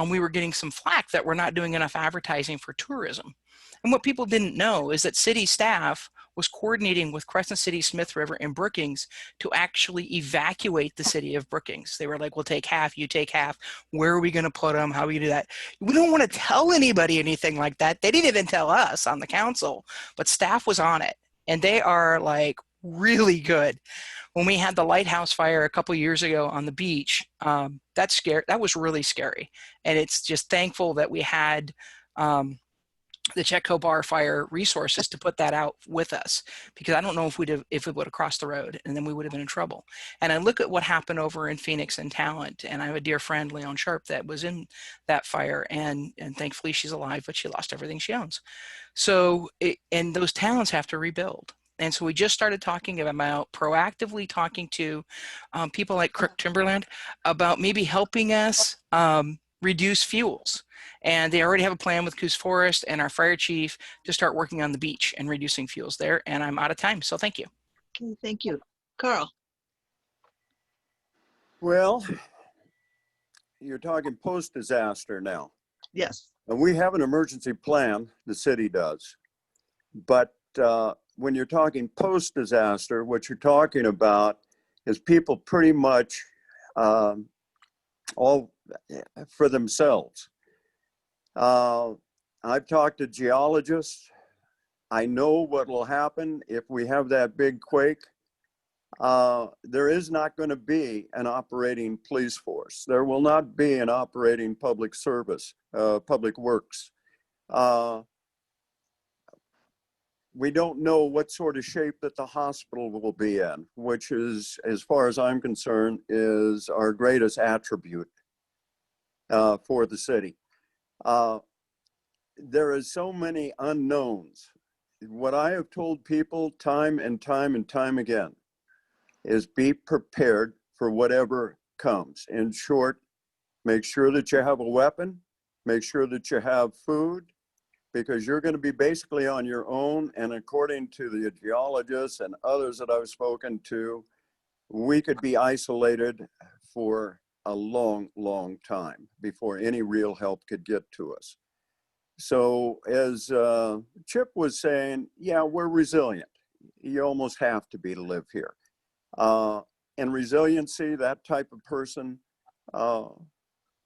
C: we were getting some flack that we're not doing enough advertising for tourism. And what people didn't know is that city staff was coordinating with Crescent City, Smith River, and Brookings to actually evacuate the city of Brookings. They were like, we'll take half, you take half. Where are we going to put them? How are we going to do that? We don't want to tell anybody anything like that. They didn't even tell us on the council, but staff was on it. And they are like really good. When we had the lighthouse fire a couple years ago on the beach, that was really scary. And it's just thankful that we had the Chetco bar fire resources to put that out with us, because I don't know if it would have crossed the road, and then we would have been in trouble. And I look at what happened over in Phoenix and Talent, and I have a dear friend, Leon Sharp, that was in that fire, and thankfully she's alive, but she lost everything she owns. So and those towns have to rebuild. And so we just started talking about proactively talking to people like Crook Timberland about maybe helping us reduce fuels. And they already have a plan with Coos Forest and our fire chief to start working on the beach and reducing fuels there. And I'm out of time, so thank you.
A: Okay, thank you. Carl.
B: Well, you're talking post-disaster now.
A: Yes.
B: And we have an emergency plan, the city does. But when you're talking post-disaster, what you're talking about is people pretty much all for themselves. I've talked to geologists. I know what will happen if we have that big quake. There is not going to be an operating police force. There will not be an operating public service, public works. We don't know what sort of shape that the hospital will be in, which is, as far as I'm concerned, is our greatest attribute for the city. There is so many unknowns. What I have told people time and time and time again is be prepared for whatever comes. In short, make sure that you have a weapon, make sure that you have food, because you're going to be basically on your own. And according to the geologists and others that I've spoken to, we could be isolated for a long, long time before any real help could get to us. So as Chip was saying, yeah, we're resilient. You almost have to be to live here. And resiliency, that type of person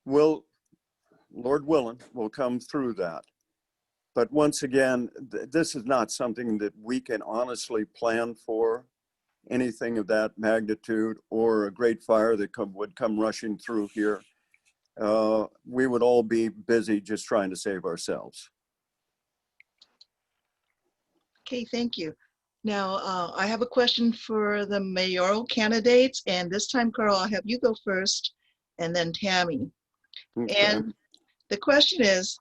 B: will, Lord willing, will come through that. But once again, this is not something that we can honestly plan for, anything of that magnitude, or a great fire that would come rushing through here. We would all be busy just trying to save ourselves.
A: Okay, thank you. Now, I have a question for the mayoral candidates, and this time, Carl, I'll have you go first, and then Tammy.
B: Okay.
A: And the question is,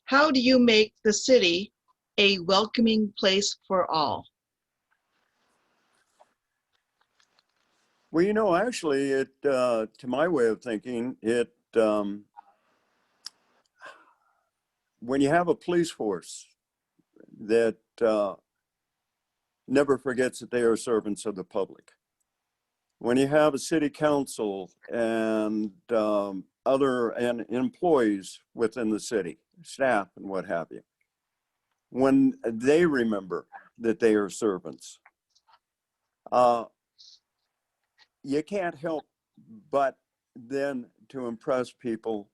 A: how do you make the city a welcoming place for all?
B: Well, you know, actually, to my way of thinking, when you have a police force that never forgets that they are servants of the public, when you have a city council and other employees within the city, staff and what have you, when they remember that they are servants, you can't help but then to impress people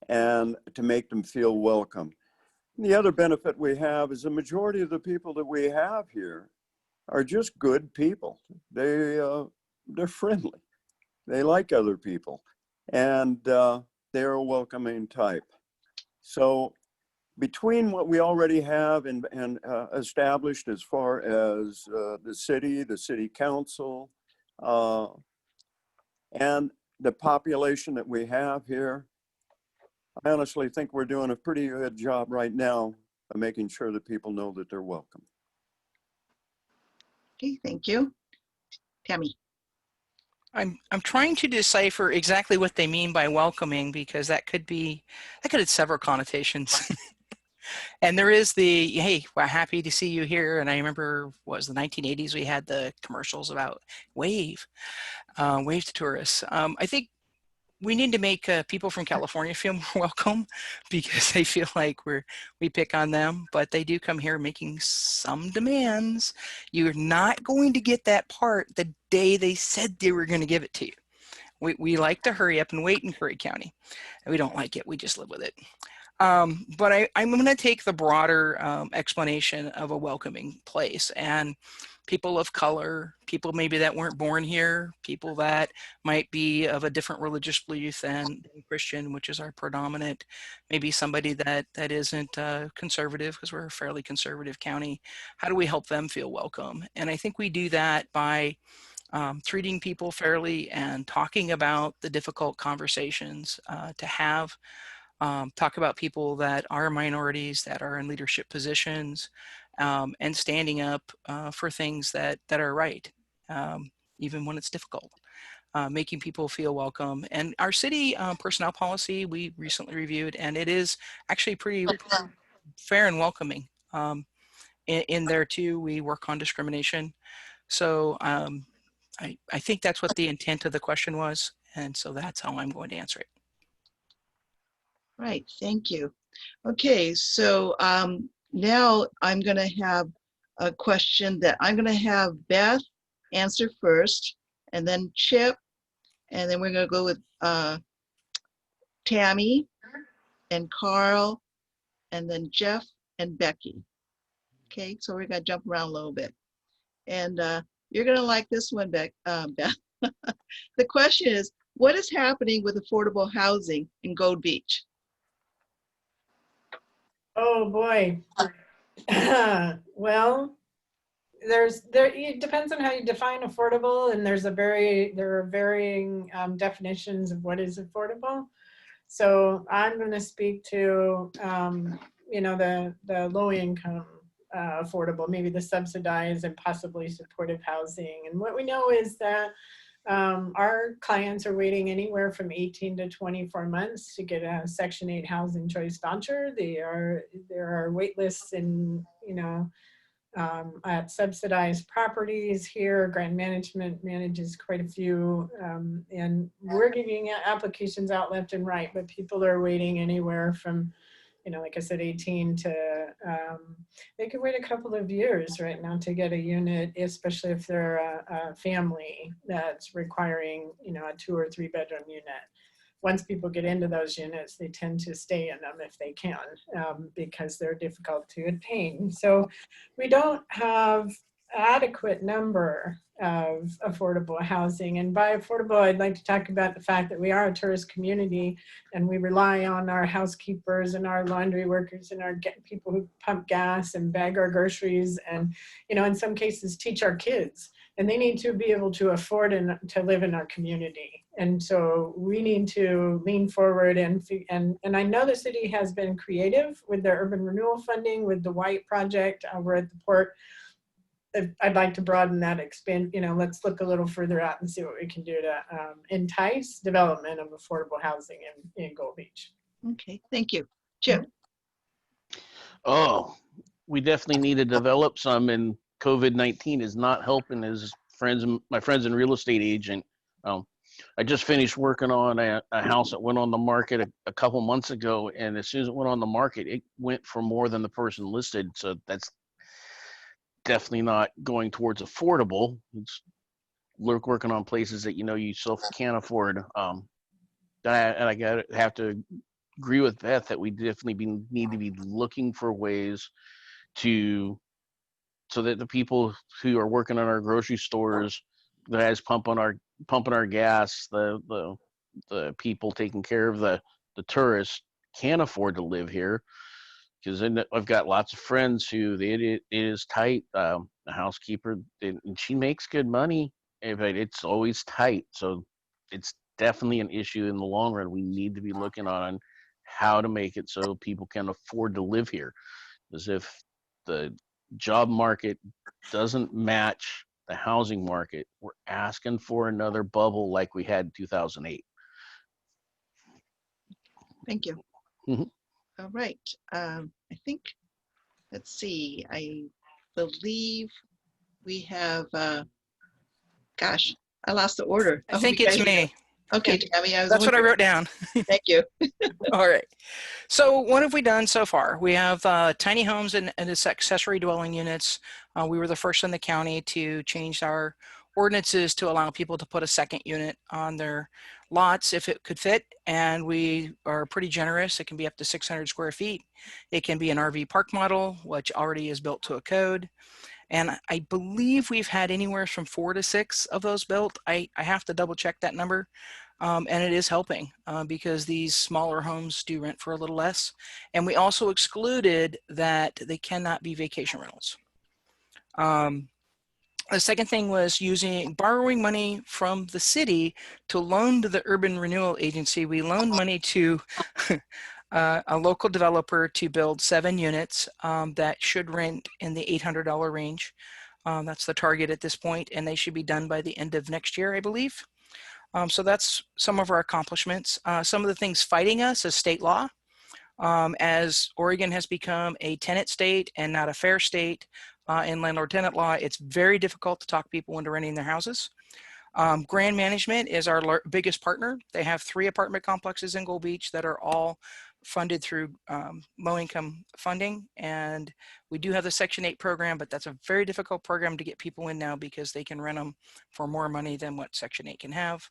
B: and to make them feel welcome. The other benefit we have is the majority of the people that we have here are just good people. They're friendly. They like other people, and they're a welcoming type. So between what we already have and established as far as the city council, and the population that we have here, I honestly think we're doing a pretty good job right now of making sure that people know that they're welcome.
A: Okay, thank you. Tammy.
C: I'm trying to decipher exactly what they mean by welcoming, because that could have several connotations. And there is the, hey, we're happy to see you here. And I remember, what was the 1980s, we had the commercials about wave to tourists. I think we need to make people from California feel more welcome, because they feel like we pick on them, but they do come here making some demands. You're not going to get that part the day they said they were going to give it to you. We like to hurry up and wait in Curry County. We don't like it. We just live with it. But I'm going to take the broader explanation of a welcoming place, and people of color, people maybe that weren't born here, people that might be of a different religious belief than Christian, which is our predominant, maybe somebody that isn't conservative, because we're a fairly conservative county. How do we help them feel welcome? And I think we do that by treating people fairly and talking about the difficult conversations to have. Talk about people that are minorities, that are in leadership positions, and standing up for things that are right, even when it's difficult. Making people feel welcome. And our city personnel policy, we recently reviewed, and it is actually pretty fair and welcoming. In there too, we work on discrimination. So I think that's what the intent of the question was. And so that's how I'm going to answer it.
A: Right, thank you. Okay, so now I'm going to have a question that I'm going to have Beth answer first, and then Chip, and then we're going to go with Tammy and Carl, and then Jeff and Becky. Okay, so we're going to jump around a little bit. And you're going to like this one, Beth. The question is, what is happening with affordable housing in Gold Beach?
D: Oh boy. Well, it depends on how you define affordable, and there are varying definitions of what is affordable. So I'm going to speak to the low income affordable, maybe the subsidized and possibly supportive housing. And what we know is that our clients are waiting anywhere from 18 to 24 months to get a Section 8 housing choice voucher. There are wait lists in, at subsidized properties here. Grant Management manages quite a few, and we're giving applications out left and right, but people are waiting anywhere from, like I said, 18 to, they could wait a couple of years right now to get a unit, especially if they're a family that's requiring, a 2 or 3 bedroom unit. Once people get into those units, they tend to stay in them if they can, because they're difficult to obtain. So we don't have adequate number of affordable housing. And by affordable, I'd like to talk about the fact that we are a tourist community and we rely on our housekeepers and our laundry workers and our people who pump gas and bag our groceries and, you know, in some cases teach our kids. And they need to be able to afford and to live in our community. And so we need to lean forward and I know the city has been creative with their urban renewal funding, with the White Project over at the port. I'd like to broaden that, expand, you know, let's look a little further out and see what we can do to entice development of affordable housing in Gold Beach.
A: Okay, thank you. Chip?
E: Oh, we definitely need to develop some, and COVID-19 is not helping. As my friends in real estate agent, I just finished working on a house that went on the market a couple months ago, and as soon as it went on the market, it went for more than the person listed. So that's definitely not going towards affordable. It's working on places that, you know, you self can't afford. And I have to agree with Beth that we definitely need to be looking for ways so that the people who are working in our grocery stores, the guys pumping our gas, the people taking care of the tourists can afford to live here. Because I've got lots of friends who it is tight. A housekeeper, and she makes good money, but it's always tight. So it's definitely an issue in the long run. We need to be looking on how to make it so people can afford to live here. Because if the job market doesn't match the housing market, we're asking for another bubble like we had in 2008.
A: Thank you.
E: Mm-hmm.
A: All right. I think, let's see, I believe we have, gosh, I lost the order.
C: I think it's me.
A: Okay, Tammy,
C: That's what I wrote down.
A: Thank you.
C: All right. So what have we done so far? We have tiny homes and accessory dwelling units. We were the first in the county to change our ordinances to allow people to put a second unit on their lots if it could fit. And we are pretty generous. It can be up to 600 square feet. It can be an RV park model, which already is built to a code. And I believe we've had anywhere from 4 to 6 of those built. I have to double check that number. And it is helping because these smaller homes do rent for a little less. And we also excluded that they cannot be vacation rentals. The second thing was borrowing money from the city to loan to the Urban Renewal Agency. We loaned money to a local developer to build 7 units that should rent in the $800 range. That's the target at this point, and they should be done by the end of next year, I believe. So that's some of our accomplishments. Some of the things fighting us is state law. As Oregon has become a tenant state and not a fair state in landlord-tenant law, it's very difficult to talk people into renting their houses. Grand Management is our biggest partner. They have 3 apartment complexes in Gold Beach that are all funded through low-income funding, and we do have the Section 8 program, but that's a very difficult program to get people in now because they can rent them for more money than what Section 8 can have.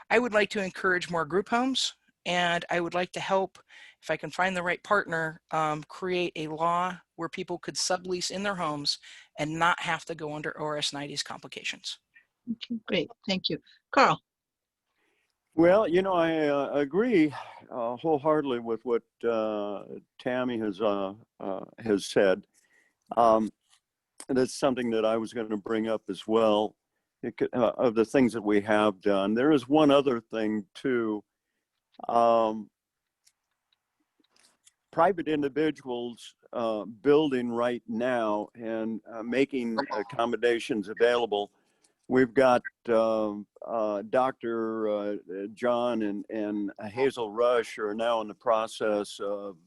C: I would like to encourage more group homes, and I would like to help, if I can find the right partner, create a law where people could sublease in their homes and not have to go under ORS 90's complications.
A: Okay, great, thank you. Carl?
B: Well, you know, I agree wholeheartedly with what Tammy has said. That's something that I was going to bring up as well. Of the things that we have done, there is one other thing too. Private individuals building right now and making accommodations available. We've got Dr. John and Hazel Rush are now in the process of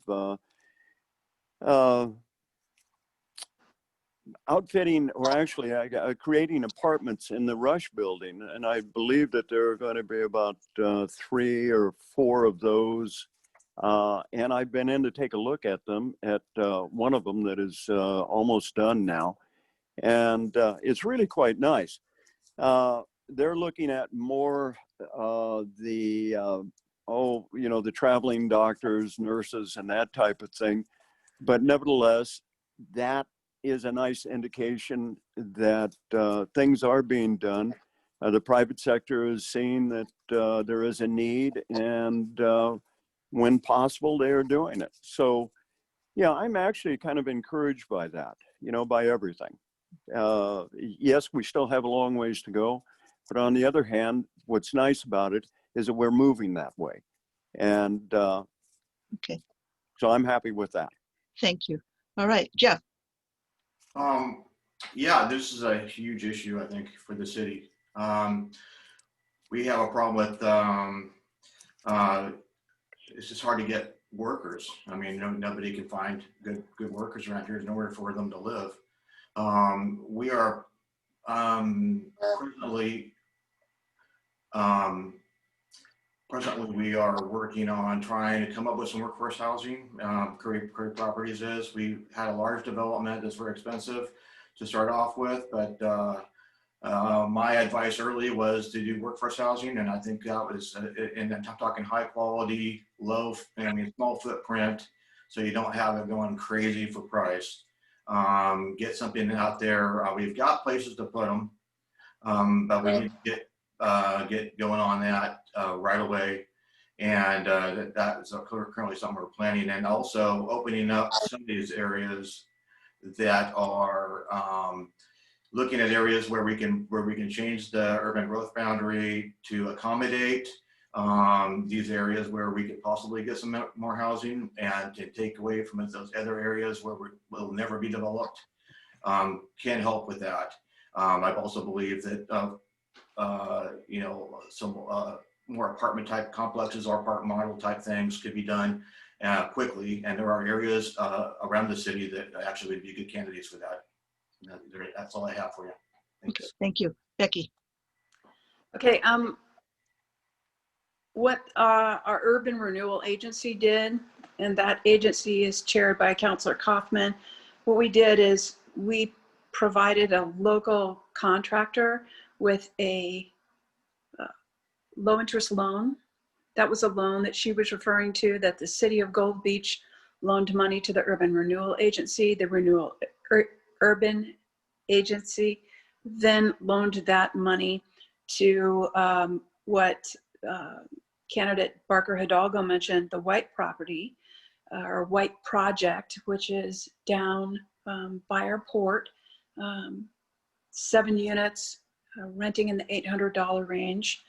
B: outfitting, or actually creating apartments in the Rush building. And I believe that there are going to be about 3 or 4 of those. And I've been in to take a look at them, at one of them that is almost done now. And it's really quite nice. They're looking at more the traveling doctors, nurses, and that type of thing. But nevertheless, that is a nice indication that things are being done. The private sector is seeing that there is a need, and when possible, they are doing it. So, yeah, I'm actually kind of encouraged by that, you know, by everything. Yes, we still have a long ways to go, but on the other hand, what's nice about it is that we're moving that way. And
A: Okay,
B: so I'm happy with that.
A: thank you. All right, Jeff.
G: Yeah, this is a huge issue, I think, for the city. We have a problem with, it's just hard to get workers. I mean, nobody can find good workers around here. There's nowhere for them to live. We are presently we are working on trying to come up with some workforce housing. Curry Properties is. We had a large development that's very expensive to start off with, but my advice early was to do workforce housing, and I think that was, and I'm talking high quality, small footprint, so you don't have it going crazy for price. Get something out there. We've got places to put them, but we need to get going on that right away. And that is currently something we're planning, and also opening up some of these areas that are looking at areas where we can change the urban growth boundary to accommodate these areas where we could possibly get some more housing, and to take away from those other areas where will never be developed. Can help with that. I also believe that you know, some more apartment type complexes or apartment model type things could be done quickly, and there are areas around the city that actually would be good candidates for that. That's all I have for you. Thanks.
A: Okay, thank you. Becky.
F: Okay, what our urban renewal agency did, and that agency is chaired by Councilor Kaufman. What we did is we provided a local contractor with a low interest loan. That was a loan that she was referring to, that the city of Gold Beach loaned money to the urban renewal agency. The urban agency then loaned that money to what candidate Barker Hidalgo mentioned, the White property or White project, which is down by our port, 7 units, renting in the $800 range.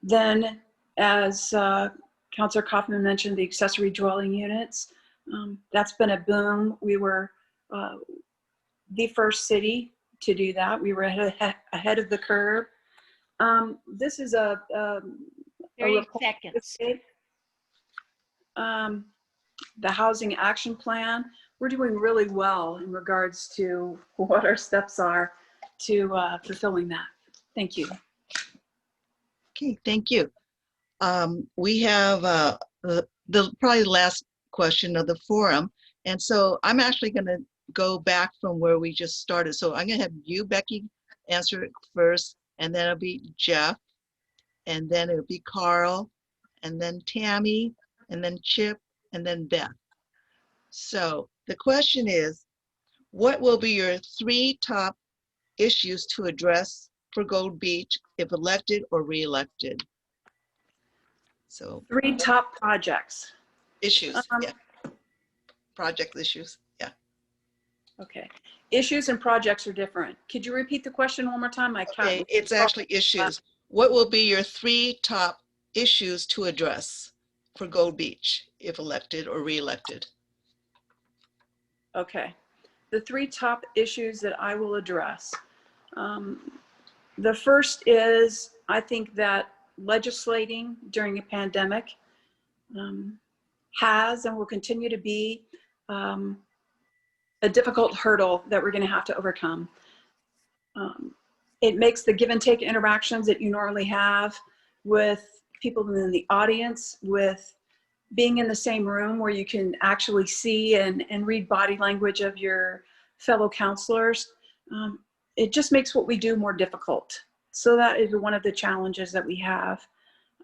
F: Then, as Councilor Kaufman mentioned, the accessory dwelling units, that's been a boom. We were the first city to do that. We were ahead of the curve. This is a
I: 30 seconds.
F: The housing action plan. We're doing really well in regards to what our steps are to fulfilling that. Thank you.
A: Okay, thank you. We have the probably last question of the forum. And so I'm actually going to go back from where we just started. So I'm going to have you, Becky, answer it first, and then it'll be Jeff, and then it'll be Carl, and then Tammy, and then Chip, and then Beth. So the question is, what will be your 3 top issues to address for Gold Beach if elected or re-elected? So
F: 3 top projects.
A: issues, yeah. Project issues, yeah.
F: Okay. Issues and projects are different. Could you repeat the question one more time?
A: Okay, it's actually issues. What will be your 3 top issues to address for Gold Beach if elected or re-elected?
F: Okay. The 3 top issues that I will address. The first is, I think that legislating during a pandemic has and will continue to be a difficult hurdle that we're going to have to overcome. It makes the give and take interactions that you normally have with people in the audience, with being in the same room where you can actually see and read body language of your fellow counselors. It just makes what we do more difficult. So that is one of the challenges that we have.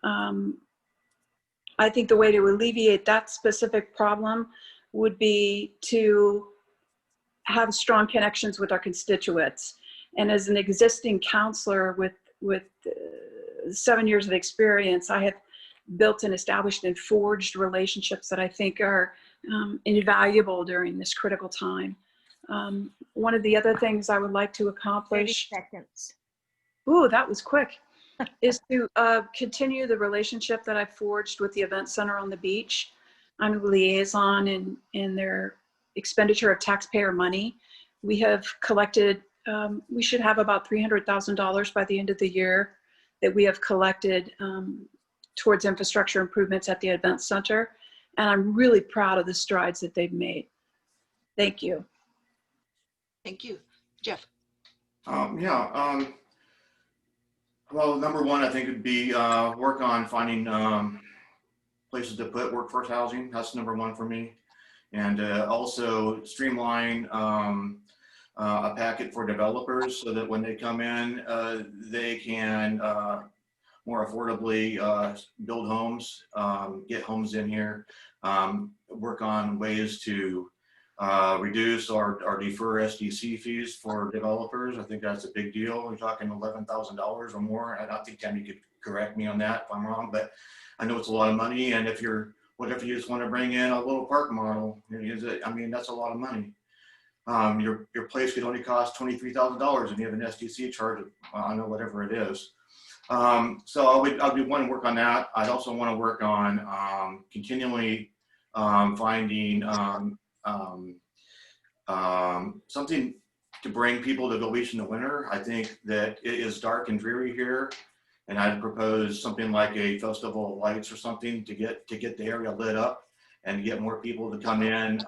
F: I think the way to alleviate that specific problem would be to have strong connections with our constituents. And as an existing counselor with 7 years of experience, I have built and established and forged relationships that I think are invaluable during this critical time. One of the other things I would like to
I: 30
F: accomplish,
I: seconds.
F: ooh, that was quick, is to continue the relationship that I forged with the Event Center on the beach. I'm a liaison in their expenditure of taxpayer money. We have collected, we should have about $300,000 by the end of the year that we have collected towards infrastructure improvements at the Event Center. And I'm really proud of the strides that they've made. Thank you.
A: Thank you. Jeff?
G: Well, number one, I think would be work on finding places to put workforce housing. That's number one for me. And also streamline a packet for developers so that when they come in, they can more affordably build homes, get homes in here, work on ways to reduce or defer SDC fees for developers. I think that's a big deal. We're talking $11,000 or more. I think Tammy could correct me on that if I'm wrong, but I know it's a lot of money. And what if you just want to bring in a little park model? I mean, that's a lot of money. Your place could only cost $23,000 and you have an SDC charge of, I don't know, whatever it is. So I'll do one work on that. I'd also want to work on continually finding something to bring people to Gold Beach in the winter. I think that it is dark and dreary here, and I'd propose something like a festival of lights or something to get the area lit up and to get more people to come in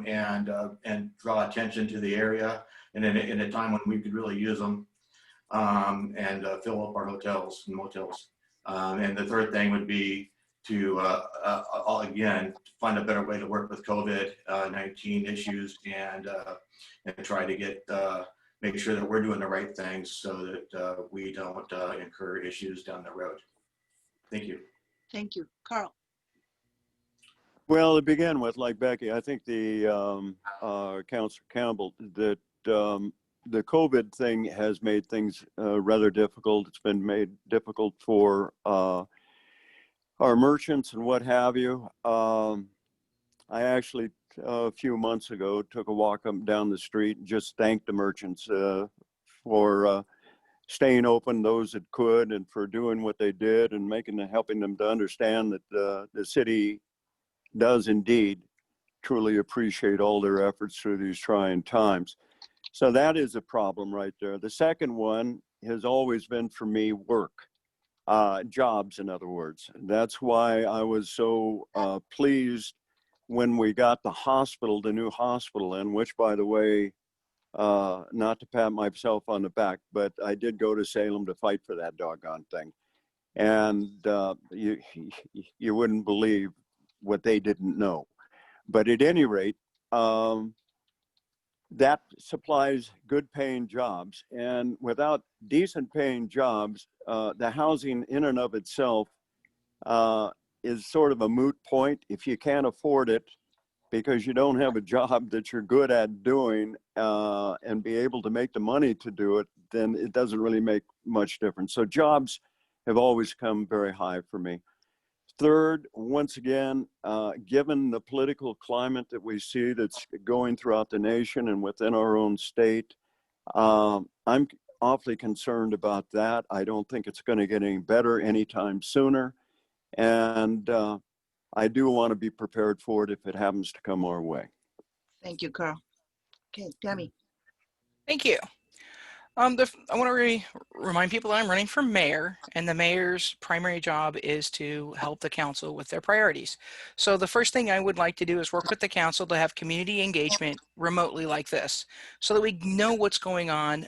G: and draw attention to the area, and in a time when we could really use them, and fill up our hotels and motels. And the third thing would be to again find a better way to work with COVID-19 issues and try to make sure that we're doing the right things so that we don't incur issues down the road. Thank you.
A: Thank you. Carl?
B: Well, to begin with, like Becky, I think the Councilor Campbell, that the COVID thing has made things rather difficult. It's been made difficult for our merchants and what have you. I actually, a few months ago, took a walk up down the street and just thanked the merchants for staying open, those that could, and for doing what they did and helping them to understand that the city does indeed truly appreciate all their efforts through these trying times. So that is a problem right there. The second one has always been for me work. Jobs, in other words. That's why I was so pleased when we got the new hospital in, which, by the way, not to pat myself on the back, but I did go to Salem to fight for that doggone thing. And you wouldn't believe what they didn't know. But at any rate, that supplies good paying jobs. And without decent paying jobs, the housing in and of itself is sort of a moot point. If you can't afford it because you don't have a job that you're good at doing and be able to make the money to do it, then it doesn't really make much difference. So jobs have always come very high for me. Third, once again, given the political climate that we see that's going throughout the nation and within our own state, I'm awfully concerned about that. I don't think it's going to get any better anytime sooner. And I do want to be prepared for it if it happens to come our way.
A: Thank you, Carl. Okay, Tammy.
C: Thank you. I want to remind people that I'm running for mayor, and the mayor's primary job is to help the council with their priorities. So the first thing I would like to do is work with the council to have community engagement remotely like this, so that we know what's going on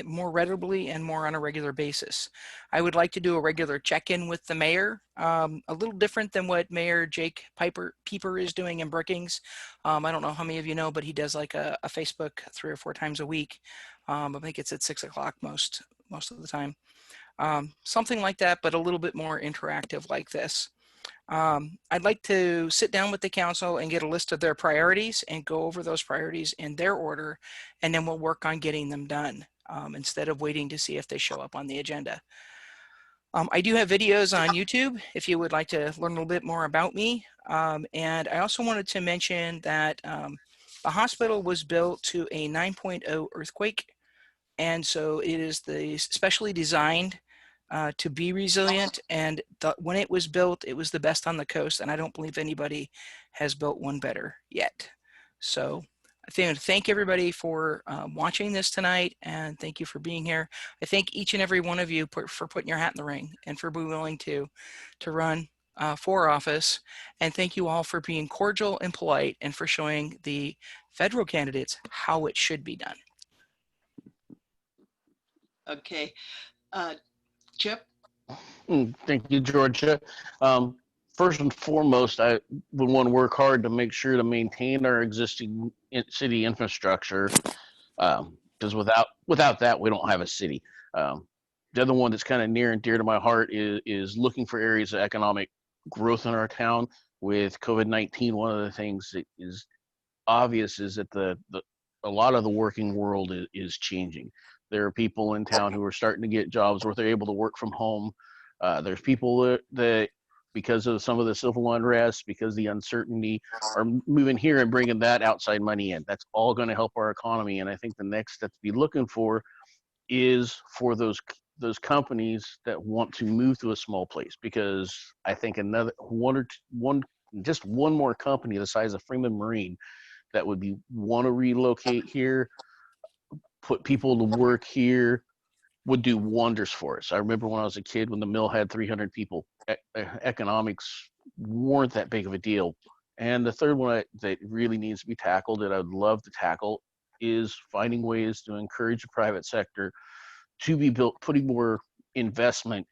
C: more readily and more on a regular basis. I would like to do a regular check-in with the mayor, a little different than what Mayor Jake Pieper is doing in Brookings. I don't know how many of you know, but he does like a Facebook 3 or 4 times a week. I think it's at 6 o'clock most of the time. Something like that, but a little bit more interactive like this. I'd like to sit down with the council and get a list of their priorities and go over those priorities in their order, and then we'll work on getting them done instead of waiting to see if they show up on the agenda. I do have videos on YouTube if you would like to learn a little bit more about me. And I also wanted to mention that the hospital was built to a 9.0 earthquake. And so it is specially designed to be resilient. And when it was built, it was the best on the coast. And I don't believe anybody has built one better yet. So I thank everybody for watching this tonight, and thank you for being here. I thank each and every one of you for putting your hat in the ring and for being willing to run for office. And thank you all for being cordial and polite and for showing the federal candidates how it should be done.
A: Okay. Chip?
E: Thank you, Georgia. First and foremost, I would want to work hard to make sure to maintain our existing city infrastructure, because without that, we don't have a city. The other one that's kind of near and dear to my heart is looking for areas of economic growth in our town. With COVID-19, one of the things that is obvious is that a lot of the working world is changing. There are people in town who are starting to get jobs where they're able to work from home. There's people that because of some of the civil unrest, because the uncertainty, are moving here and bringing that outside money in. That's all going to help our economy. And I think the next step to be looking for is for those companies that want to move to a small place, because I think just one more company the size of Freeman Marine that would want to relocate here, put people to work here, would do wonders for us. I remember when I was a kid, when the mill had 300 people, economics weren't that big of a deal. And the third one that really needs to be tackled, that I would love to tackle, is finding ways to encourage the private sector to be built, putting more investment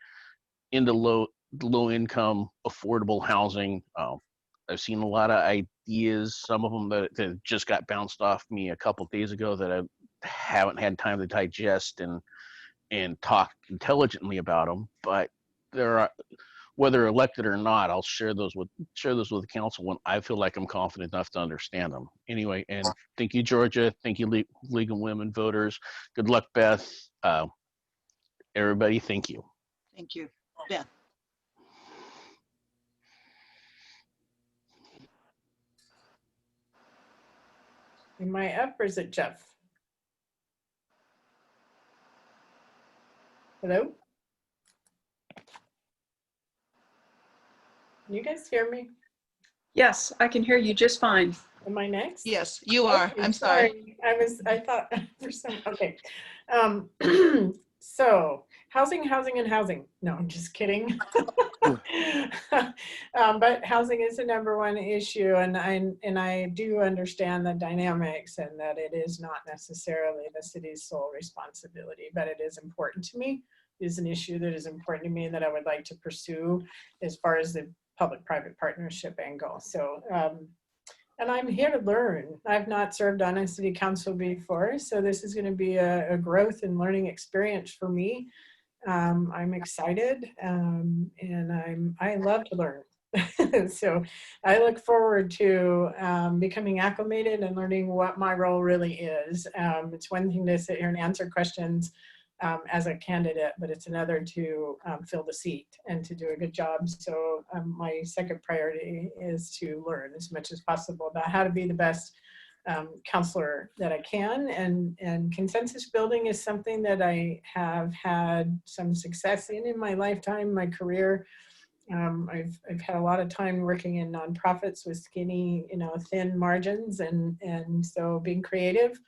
E: into low income, affordable housing. I've seen a lot of ideas, some of them that just got bounced off me a couple of days ago that I haven't had time to digest and talk intelligently about them. But there are, whether elected or not, I'll share those with the council when I feel like I'm confident enough to understand them. Anyway, and thank you, Georgia. Thank you, League of Women Voters. Good luck, Beth. Everybody, thank you.
A: Thank you. Beth?
D: Am I up or is it Jeff? Hello? Can you guys hear me?
F: Yes, I can hear you just fine.
D: Am I next?
A: Yes, you are.
D: Okay,
A: I'm sorry.
D: I thought for some, okay. So housing. No, I'm just kidding. But housing is the #1 issue, and I do understand the dynamics and that it is not necessarily the city's sole responsibility, but it is important to me. It is an issue that is important to me and that I would like to pursue as far as the public-private partnership angle. So, and I'm here to learn. I've not served on a city council before, so this is going to be a growth and learning experience for me. I'm excited, and I love to learn. So I look forward to becoming acclimated and learning what my role really is. It's one thing to sit here and answer questions as a candidate, but it's another to fill the seat and to do a good job. So my second priority is to learn as much as possible about how to be the best counselor that I can. And consensus building is something that I have had some success in my lifetime, my career. I've had a lot of time working in nonprofits with skinny, thin margins, and so being creative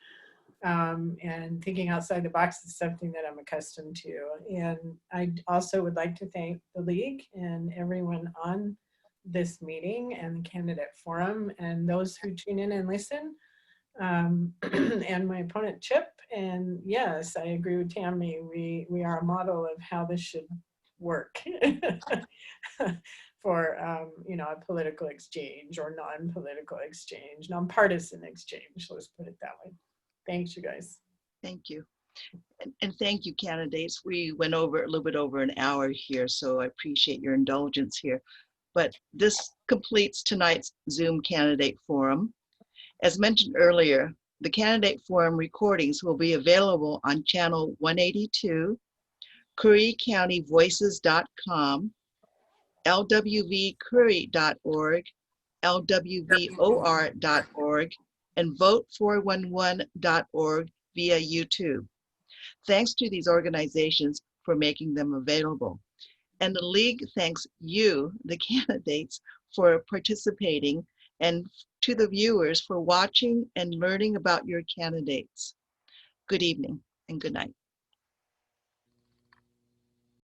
D: and thinking outside the box is something that I'm accustomed to. And I also would like to thank the League and everyone on this meeting and the candidate forum and those who tune in and listen, and my opponent Chip. And yes, I agree with Tammy. We are a model of how this should work for a political exchange or non-political exchange, nonpartisan exchange. Let's put it that way. Thanks, you guys.
A: Thank you. And thank you, candidates. We went over a little bit over an hour here, so I appreciate your indulgence here. but this completes tonight's Zoom candidate forum. As mentioned earlier, the candidate forum recordings will be available on channel 182, CurryCountyVoices.com, lwvcurry.org, lwvor.org, and vote411.org via YouTube. Thanks to these organizations for making them available. And the League thanks you, the candidates, for participating, and to the viewers for watching and learning about your candidates. Good evening and good night.